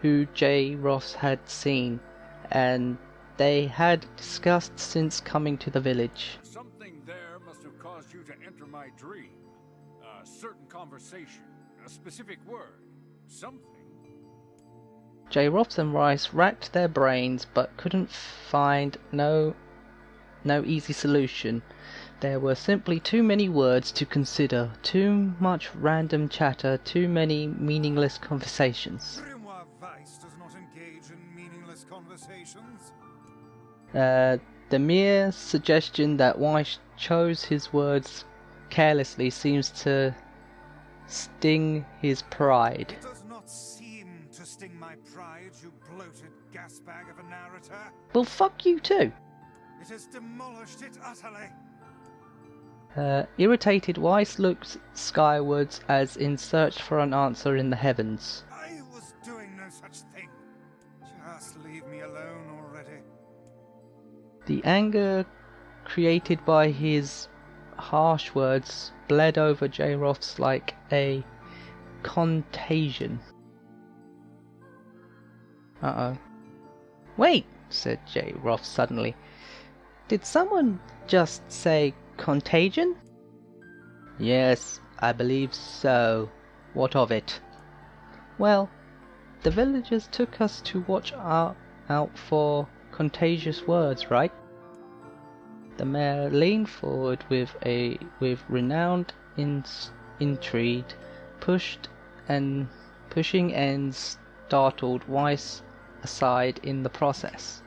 who J. Roths had seen, and they had discussed since coming to the village. Something there must have caused you to enter my dream. A certain conversation, a specific word, something. J. Roths and Weiss racked their brains but couldn't find no easy solution. There were simply too many words to consider, too much random chatter, too many meaningless conversations. Grimoire Weiss does not engage in meaningless conversations. The mere suggestion that Weiss chose his words carelessly seems to sting his pride. It does not seem to sting my pride, you bloated gasbag of a narrator. Well, fuck you too. It has demolished it utterly. Irritated, Weiss looked skywards as in search for an answer in the heavens. I was doing no such thing. Just leave me alone already. The anger created by his harsh words bled over J-Roth's like a contagion. Uh-oh. Wait, said J-Roth suddenly. Did someone just say contagion? Yes, I believe so. What of it? Well, the villagers took us to watch out for contagious words, right? The mayor leaned forward with renowned intrigue, pushing and startled Weiss aside in the process.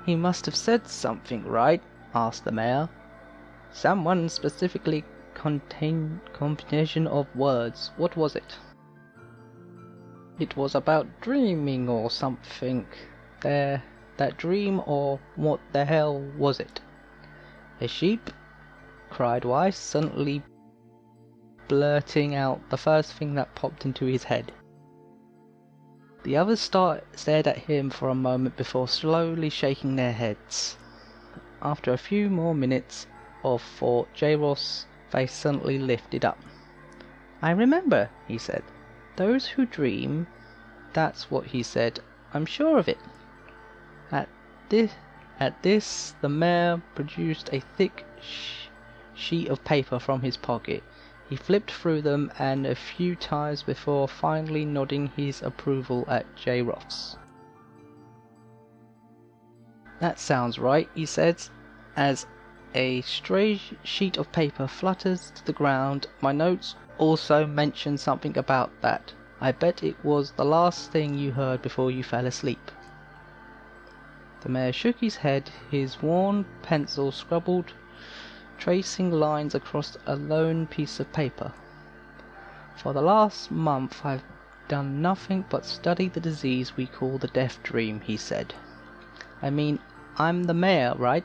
He must have said something, right? Asked the mayor. Someone specifically combination of words. What was it? It was about dreaming or something. That dream, or what the hell was it? A sheep? Cried Weiss, suddenly blurting out the first thing that popped into his head. The others stared at him for a moment before slowly shaking their heads. After a few more minutes of thought, J-Roth's face suddenly lifted up. I remember, he said. Those who dream, that's what he said. I'm sure of it. At this, the mayor produced a thick sheet of paper from his pocket. He flipped through them and a few times before finally nodding his approval at J-Roth's. That sounds right, he said, as a stray sheet of paper flutters to the ground. My notes also mention something about that. I bet it was the last thing you heard before you fell asleep. The mayor shook his head, his worn pencil scribbled, tracing lines across a lone piece of paper. For the last month I've done nothing but study the disease we call the death dream, he said. I mean, I'm the mayor, right?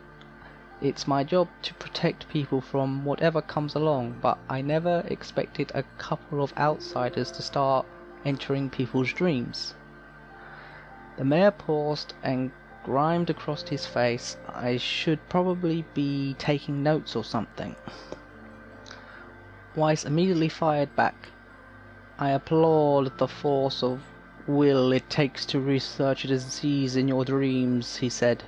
It's my job to protect people from whatever comes along, but I never expected a couple of outsiders to start entering people's dreams. The mayor paused and grimed across his face. I should probably be taking notes or something. Weiss immediately fired back. I applaud the force of will it takes to research a disease in your dreams, he said.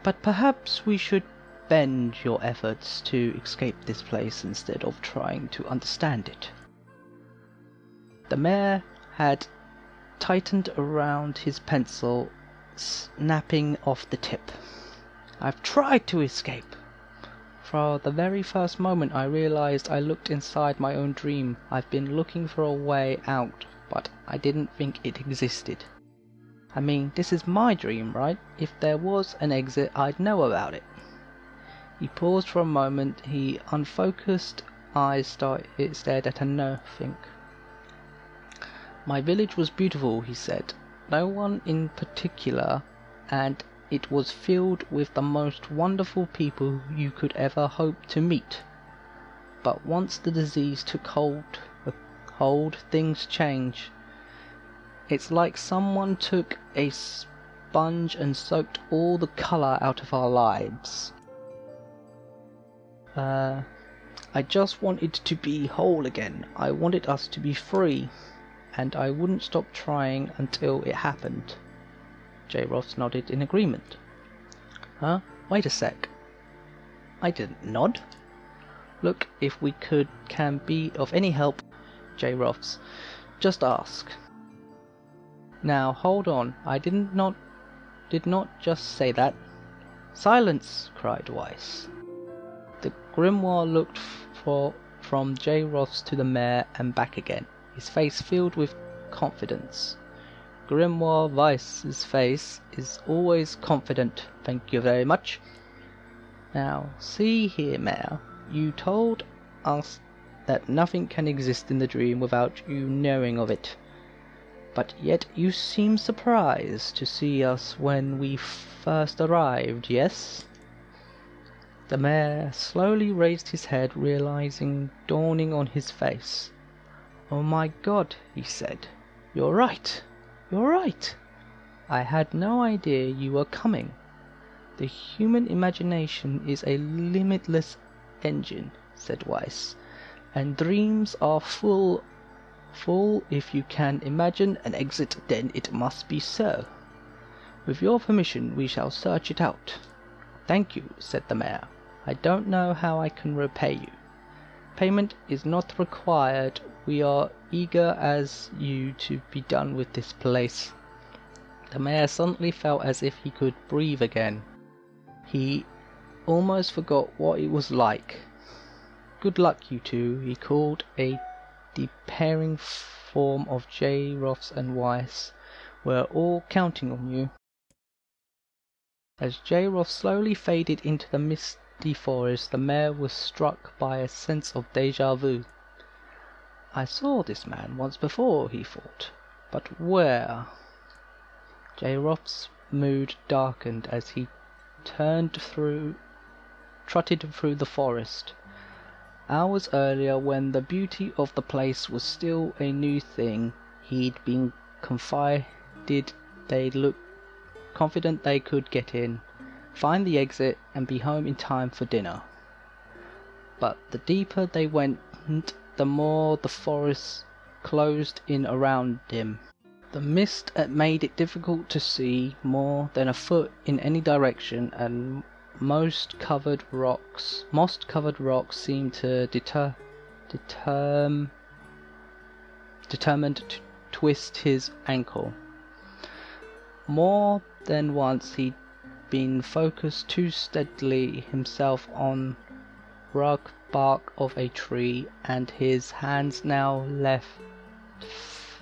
But perhaps we should bend your efforts to escape this place instead of trying to understand it. The mayor had tightened around his pencil, snapping off the tip. I've tried to escape. For the very first moment I realized I looked inside my own dream. I've been looking for a way out, but I didn't think it existed. I mean, this is my dream, right? If there was an exit, I'd know about it. He paused for a moment, his unfocused eyes stared at nothing. My village was beautiful, he said. No one in particular, and it was filled with the most wonderful people you could ever hope to meet. But once the disease took hold, things changed. It's like someone took a sponge and soaked all the colour out of our lives. I just wanted to be whole again. I wanted us to be free. And I wouldn't stop trying until it happened. J-Roth nodded in agreement. Huh? Wait a sec. I didn't nod. Look, if we can be of any help, J-Roth's, just ask. Now hold on, I did not just say that. "Silence!" cried Weiss. The grimoire looked from J. Roths to the mayor and back again, his face filled with confidence. Grimoire Weiss's face is always confident, thank you very much. Now, see here, Mayor, you told us that nothing can exist in the dream without you knowing of it. But yet you seem surprised to see us when we first arrived, yes? The mayor slowly raised his head, realizing dawning on his face. "Oh my God," he said. "You're right. You're right. I had no idea you were coming. The human imagination is a limitless engine," said Weiss, "and dreams are full if you can imagine an exit, then it must be so. With your permission we shall search it out." "Thank you," said the mayor. "I don't know how I can repay you. Payment is not required. We are eager as you to be done with this place." The mayor suddenly felt as if he could breathe again. He almost forgot what it was like. "Good luck, you two," he called, a despairing form of J. Roths and Weiss. "We're all counting on you." As J. Roth slowly faded into the misty forest, the mayor was struck by a sense of déjà vu. "I saw this man once before," he thought. "But where?" J. Roth's mood darkened as he trotted through the forest. Hours earlier, when the beauty of the place was still a new thing, he'd been confident they could get in, find the exit, and be home in time for dinner. But the deeper they went, the more the forest closed in around him. The mist made it difficult to see more than a foot in any direction, and moss-covered rocks seemed to determined to twist his ankle. More than once he'd been focused too steadily himself on rugged bark of a tree, and his hands now left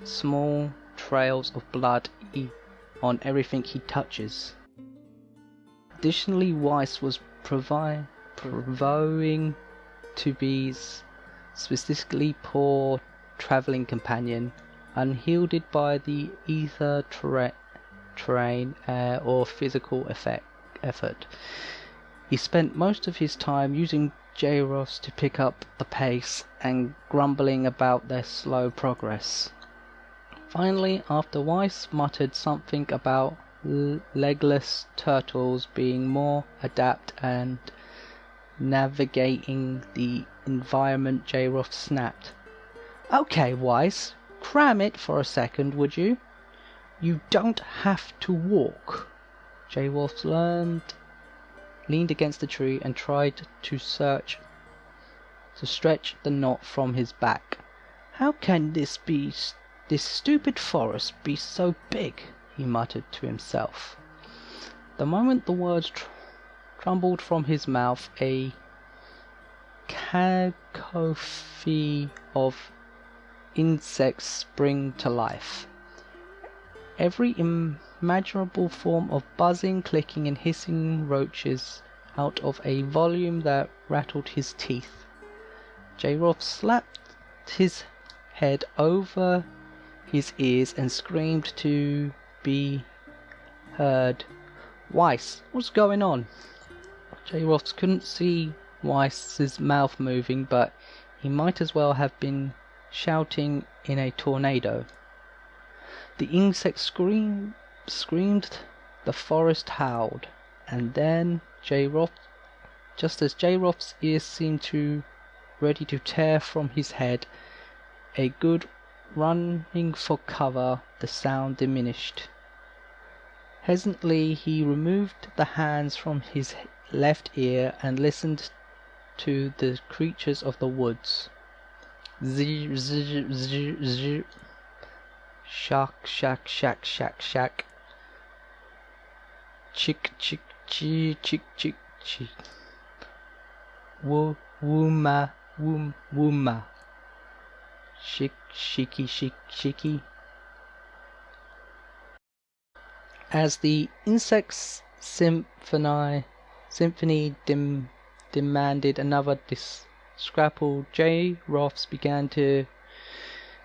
small trails of blood on everything he touches. Additionally, Weiss was proving to be specifically poor travelling companion, unheeded by the ether terrain or physical effort. He spent most of his time using J-Roths to pick up the pace and grumbling about their slow progress. Finally, after Weiss muttered something about legless turtles being more adept and navigating the environment, J-Roth snapped, "Okay, Weiss, cram it for a second, would you? You don't have to walk." J-Roth leaned against a tree and tried to stretch the knot from his back. "How can this stupid forest be so big?" he muttered to himself. The moment the words trembled from his mouth, a cacophony of insects sprang to life. Every imaginable form of buzzing, clicking, and hissing roaches out of a volume that rattled his teeth. J-Roth slapped his head over his ears and screamed to be heard. "Weiss, what's going on?" J-Roth couldn't see Weiss's mouth moving, but he might as well have been shouting in a tornado. The insects screamed, the forest howled, and then just as J-Roth's ears seemed ready to tear from his head, a good running for cover, the sound diminished. Hesitantly, he removed the hands from his left ear and listened to the creatures of the woods. Zzz, zzz, zzz, zzz. Shack, shack, shack, shack, shack. Chick, chick, Chick. Wooma. Shiki. As the insects' symphony demanded another scrapple, J. Roths began to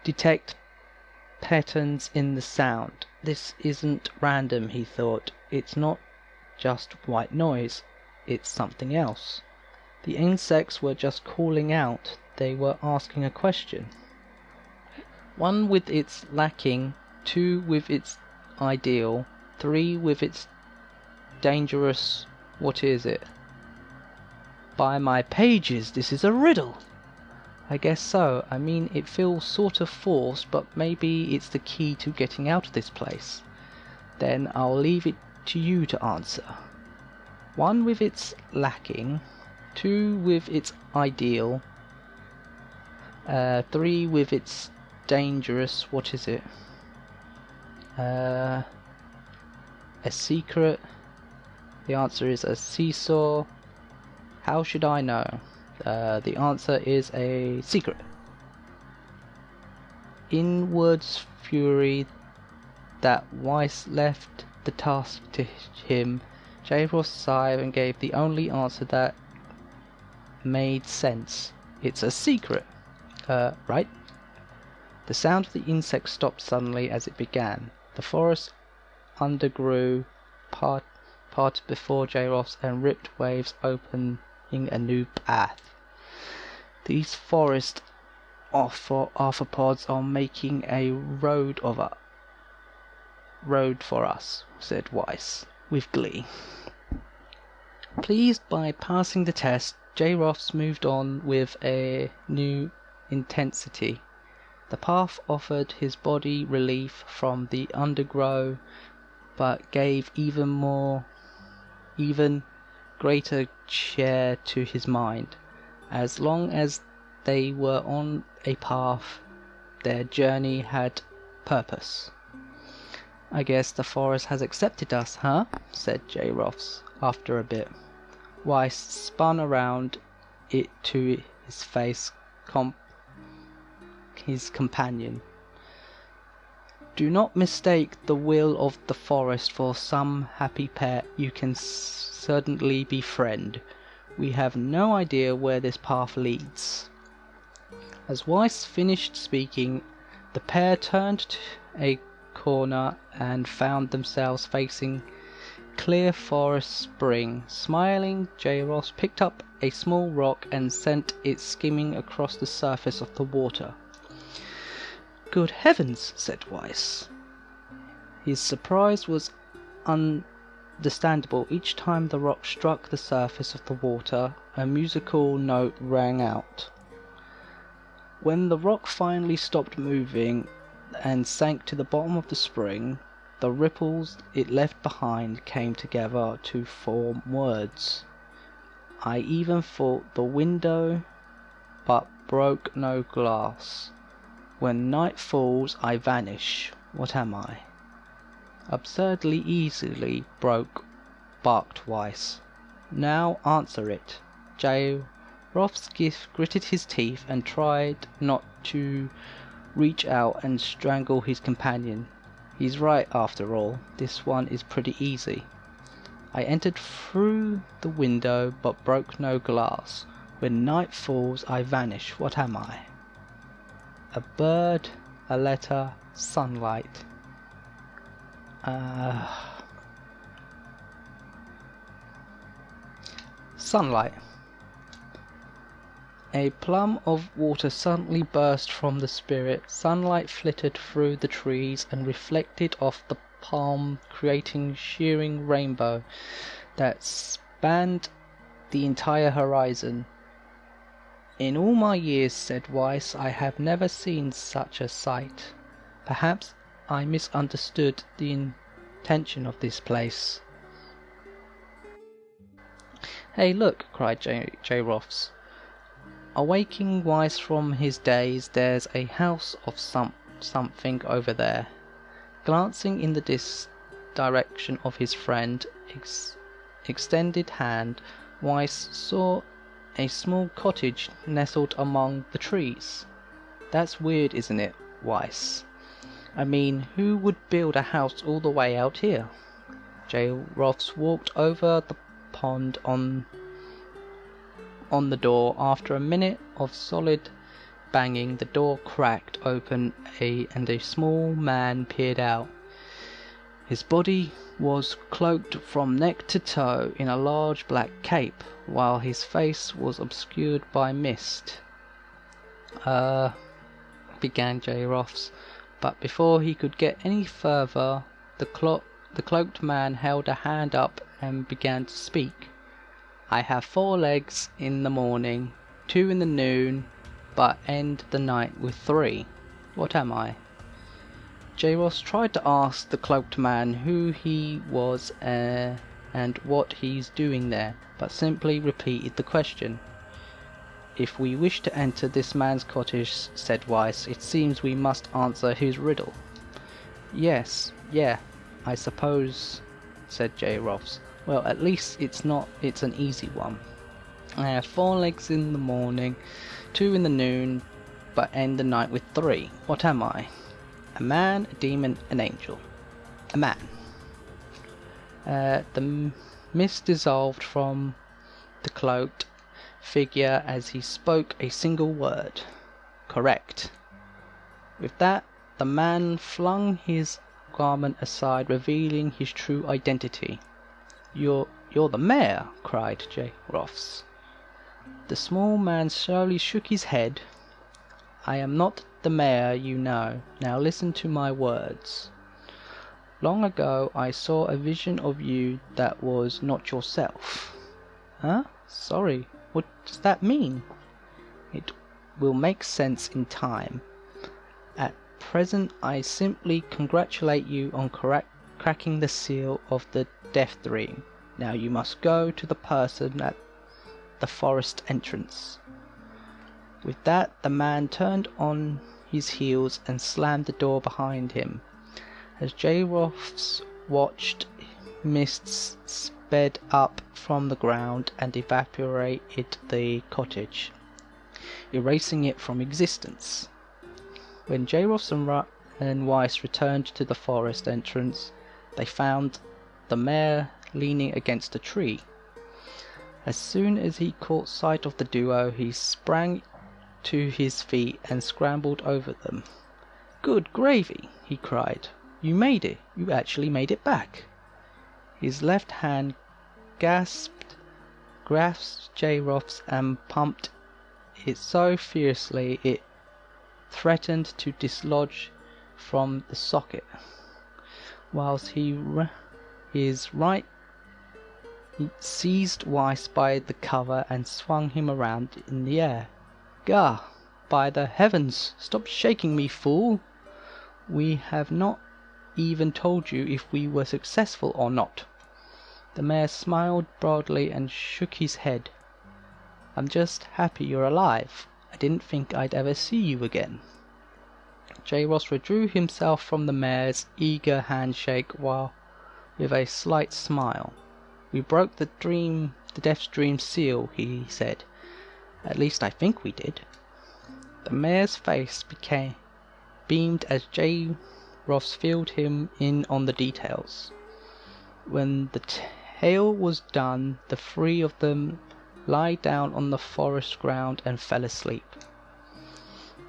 detect patterns in the sound. This isn't random, he thought. It's not just white noise. It's something else. The insects were just calling out. They were asking a question. 1 with its lacking, 2 with its ideal, 3 with its dangerous. What is it? By my pages, this is a riddle. I guess so. I mean, it feels sort of forced, but maybe it's the key to getting out of this place. Then I'll leave it to you to answer. 1 with its lacking, 2 with its ideal, 3 with its dangerous. What is it? A secret. The answer is a seesaw. How should I know? The answer is a secret. Inwards fury that Weiss left the task to him. J. Ross sighed and gave the only answer that made sense. It's a secret. Right? The sound of the insect stopped suddenly as it began. The forest undergrew, parted before J. Ross and ripped waves opening a new path. These forest arthropods are making a road for us, said Weiss, with glee. Pleased by passing the test, J. Ross moved on with a new intensity. The path offered his body relief from the undergrowth, but gave even greater cheer to his mind. As long as they were on a path, their journey had purpose. I guess the forest has accepted us, huh? Said J. Ross, after a bit. Weiss spun around it to his face, his companion. Do not mistake the will of the forest for some happy pair you can certainly befriend. We have no idea where this path leads. As Weiss finished speaking, the pair turned to a corner and found themselves facing clear forest spring. Smiling, J. Ross picked up a small rock and sent it skimming across the surface of the water. Good heavens, said Weiss. His surprise was understandable. Each time the rock struck the surface of the water, a musical note rang out. When the rock finally stopped moving and sank to the bottom of the spring, the ripples it left behind came together to form words. I even thought the window, but broke no glass. When night falls, I vanish. What am I? Absurdly easily barked Weiss. Now answer it. J. Roth's gritted his teeth and tried not to reach out and strangle his companion. He's right after all. This one is pretty easy. I entered through the window but broke no glass. When night falls, I vanish. What am I? A bird, a letter, sunlight. Sunlight. A plum of water suddenly burst from the spirit. Sunlight flitted through the trees and reflected off the palm, creating shearing rainbow that spanned the entire horizon. In all my years, said Weiss, I have never seen such a sight. Perhaps I misunderstood the intention of this place. Hey, look, cried J. Roths. Awaking Weiss from his daze, there's a house of something over there. Glancing in the direction of his friend, extended hand, Weiss saw a small cottage nestled among the trees. That's weird, isn't it, Weiss? I mean, who would build a house all the way out here? J. Roths walked over the pond on the door. After a minute of solid banging, the door cracked open and a small man peered out. His body was cloaked from neck to toe in a large black cape, while his face was obscured by mist. Began J. Roths, but before he could get any further, the cloaked man held a hand up and began to speak. I have 4 legs in the morning, 2 in the noon, but end the night with 3. What am I? J. Roths tried to ask the cloaked man who he was and what he's doing there, but simply repeated the question. If we wish to enter this man's cottage, said Weiss, it seems we must answer his riddle. Yes, I suppose, said J. Roths. Well, at least it's an easy one. I have 4 legs in the morning, 2 in the noon, but end the night with 3. What am I? A man, a demon, an angel. A man. The mist dissolved from the cloaked figure as he spoke a single word. Correct. With that, the man flung his garment aside, revealing his true identity. You're the mayor, cried J. Roths. The small man slowly shook his head. I am not the mayor, you know. Now listen to my words. Long ago I saw a vision of you that was not yourself. Huh? Sorry, what does that mean? It will make sense in time. At present I simply congratulate you on cracking the seal of the death dream. Now you must go to the person at the forest entrance. With that, the man turned on his heels and slammed the door behind him. As J. Roths watched, mists sped up from the ground and evaporated the cottage, erasing it from existence. When J. Roths and Weiss returned to the forest entrance, they found the mayor leaning against a tree. As soon as he caught sight of the duo, he sprang to his feet and scrambled over them. Good gravy, he cried. You made it. You actually made it back. His left hand grasped J. Roths and pumped it so fiercely it threatened to dislodge from the socket, whilst his right seized Weiss by the cover and swung him around in the air. Gah! By the heavens! Stop shaking me, fool! We have not even told you if we were successful or not. The mayor smiled broadly and shook his head. I'm just happy you're alive. I didn't think I'd ever see you again. J. Roths withdrew himself from the mayor's eager handshake while with a slight smile. We broke the death's dream seal, he said. At least I think we did. The mayor's face beamed as J. Roths filled him in on the details. When the tale was done, the 3 of them lay down on the forest ground and fell asleep.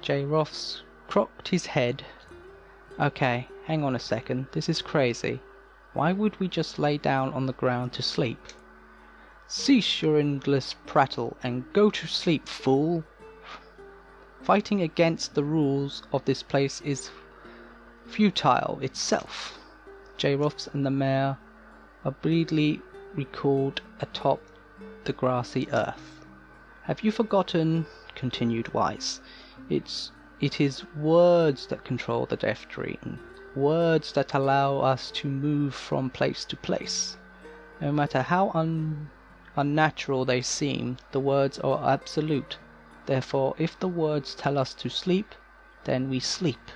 J. Roths cocked his head. Okay, hang on a second, this is crazy. Why would we just lay down on the ground to sleep? Cease your endless prattle and go to sleep, fool! Fighting against the rules of this place is futile itself. J. Roths and the mayor obliquely recalled atop the grassy earth. Have you forgotten, continued Weiss, it is words that control the death dream, words that allow us to move from place to place. No matter how unnatural they seem, the words are absolute. Therefore, if the words tell us to sleep, then we sleep.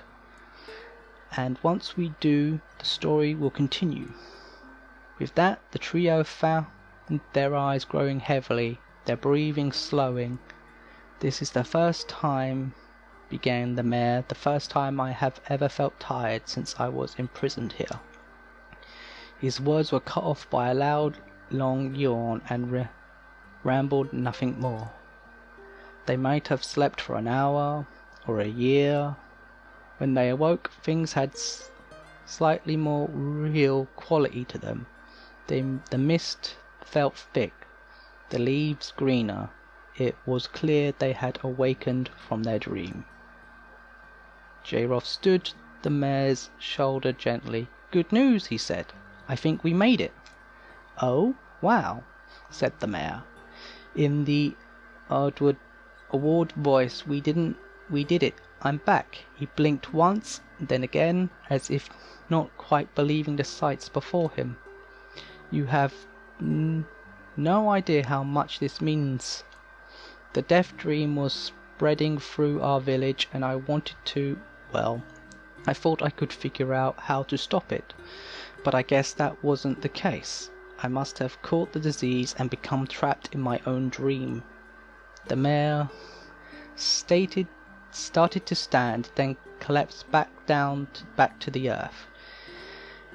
And once we do, the story will continue. With that, the trio their eyes growing heavily, their breathing slowing. "This is the first time," began the mayor, "the first time I have ever felt tired since I was imprisoned here." His words were cut off by a loud, long yawn and rambled nothing more. They might have slept for an hour or a year. When they awoke, things had slightly more real quality to them. The mist felt thick, the leaves greener. It was clear they had awakened from their dream. J-Roth stood the mayor's shoulder gently. "Good news," he said. "I think we made it." "Oh, wow," said the mayor. In the awed voice, we did it. I'm back." He blinked once, then again, as if not quite believing the sights before him. "You have no idea how much this means. The death dream was spreading through our village, and I wanted to, well, I thought I could figure out how to stop it. But I guess that wasn't the case. I must have caught the disease and become trapped in my own dream." The mayor started to stand, then collapsed back to the earth.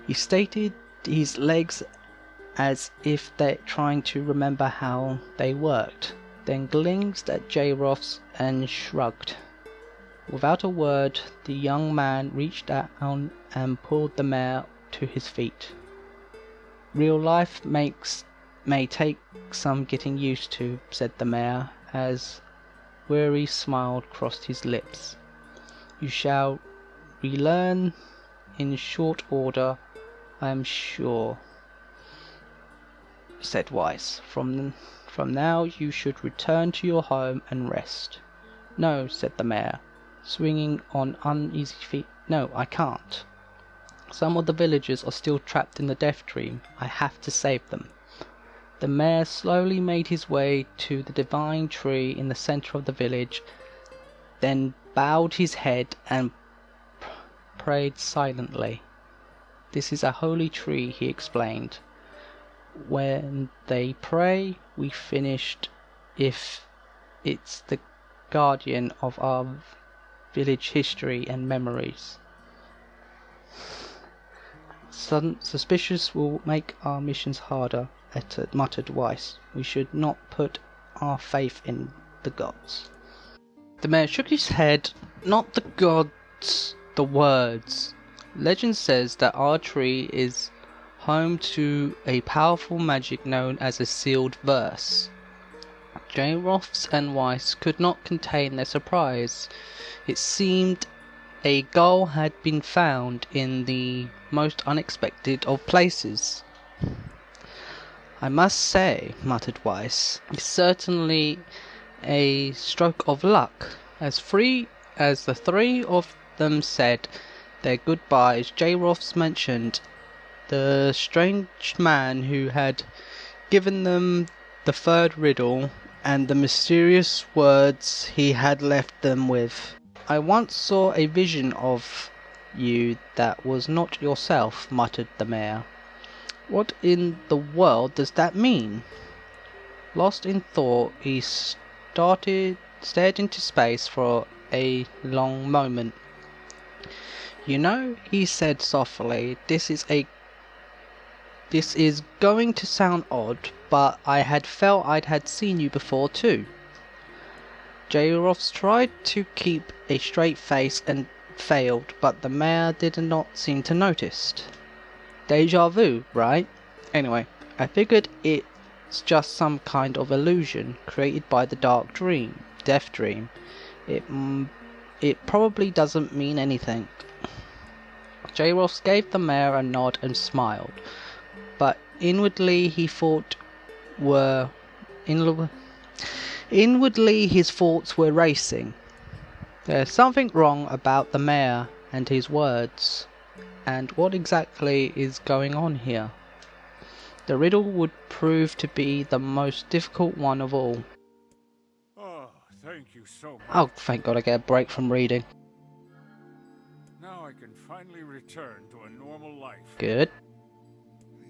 He stated his legs as if they're trying to remember how they worked, then glanced at J-Roth's and shrugged. Without a word, the young man reached out and pulled the mayor to his feet. "Real life may take some getting used to," said the mayor, as weary smile crossed his lips. "You shall relearn in short order, I am sure," said Weiss. From now you should return to your home and rest." "No," said the mayor, swinging on uneasy feet. "No, I can't. Some of the villagers are still trapped in the death dream. I have to save them." The mayor slowly made his way to the divine tree in the center of the village, then bowed his head and prayed silently. "This is a holy tree," he explained. "When they pray, we finished. If it's the guardian of our village history and memories. Suspicious will make our missions harder," muttered Weiss. "We should not put our faith in the gods." The mayor shook his head. "Not the gods, the words. Legend says that our tree is home to a powerful magic known as a sealed verse." J-Roths and Weiss could not contain their surprise. It seemed a goal had been found in the most unexpected of places. "I must say," muttered Weiss, "it's certainly a stroke of luck." As the three of them said their goodbyes, J-Roths mentioned the strange man who had given them the third riddle and the mysterious words he had left them with. "I once saw a vision of you that was not yourself," muttered the mayor. "What in the world does that mean?" Lost in thought, he stared into space for a long moment. "You know," he said softly, this is going to sound odd, but I had felt I'd seen you before too." J-Roths tried to keep a straight face and failed, but the mayor did not seem to notice. Deja vu, right? Anyway, I figured it's just some kind of illusion created by the death dream. It probably doesn't mean anything. J-Roths gave the mayor a nod and smiled, but inwardly his thoughts were racing. There's something wrong about the mayor and his words. And what exactly is going on here? The riddle would prove to be the most difficult one of all. Oh, thank you so much. Oh, thank God I get a break from reading. Now I can finally return to a normal life. Good.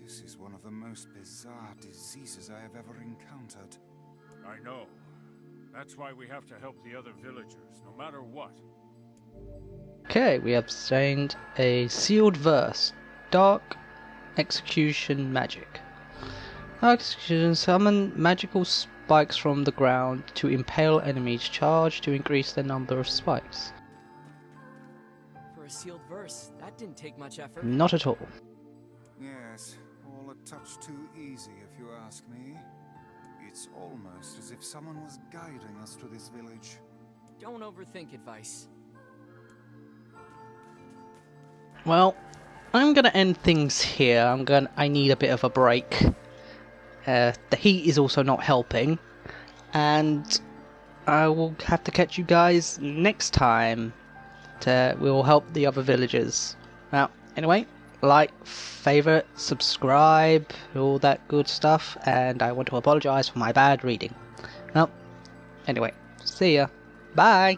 This is one of the most bizarre diseases I have ever encountered. I know. That's why we have to help the other villagers, no matter what. Okay, we obtained a sealed verse. Dark Execution Magic. Dark Execution summon magical spikes from the ground to impale enemies. Charge to increase the number of spikes. For a sealed verse, that didn't take much effort. Not at all. Yes, all a touch too easy if you ask me. It's almost as if someone was guiding us to this village. Don't overthink it, Weiss. Well, I'm gonna end things here. I need a bit of a break. The heat is also not helping, and I will have to catch you guys next time. We'll help the other villagers. Well, anyway, like, favorite, subscribe, all that good stuff, and I want to apologize for my bad reading. Well, anyway, see ya. Bye.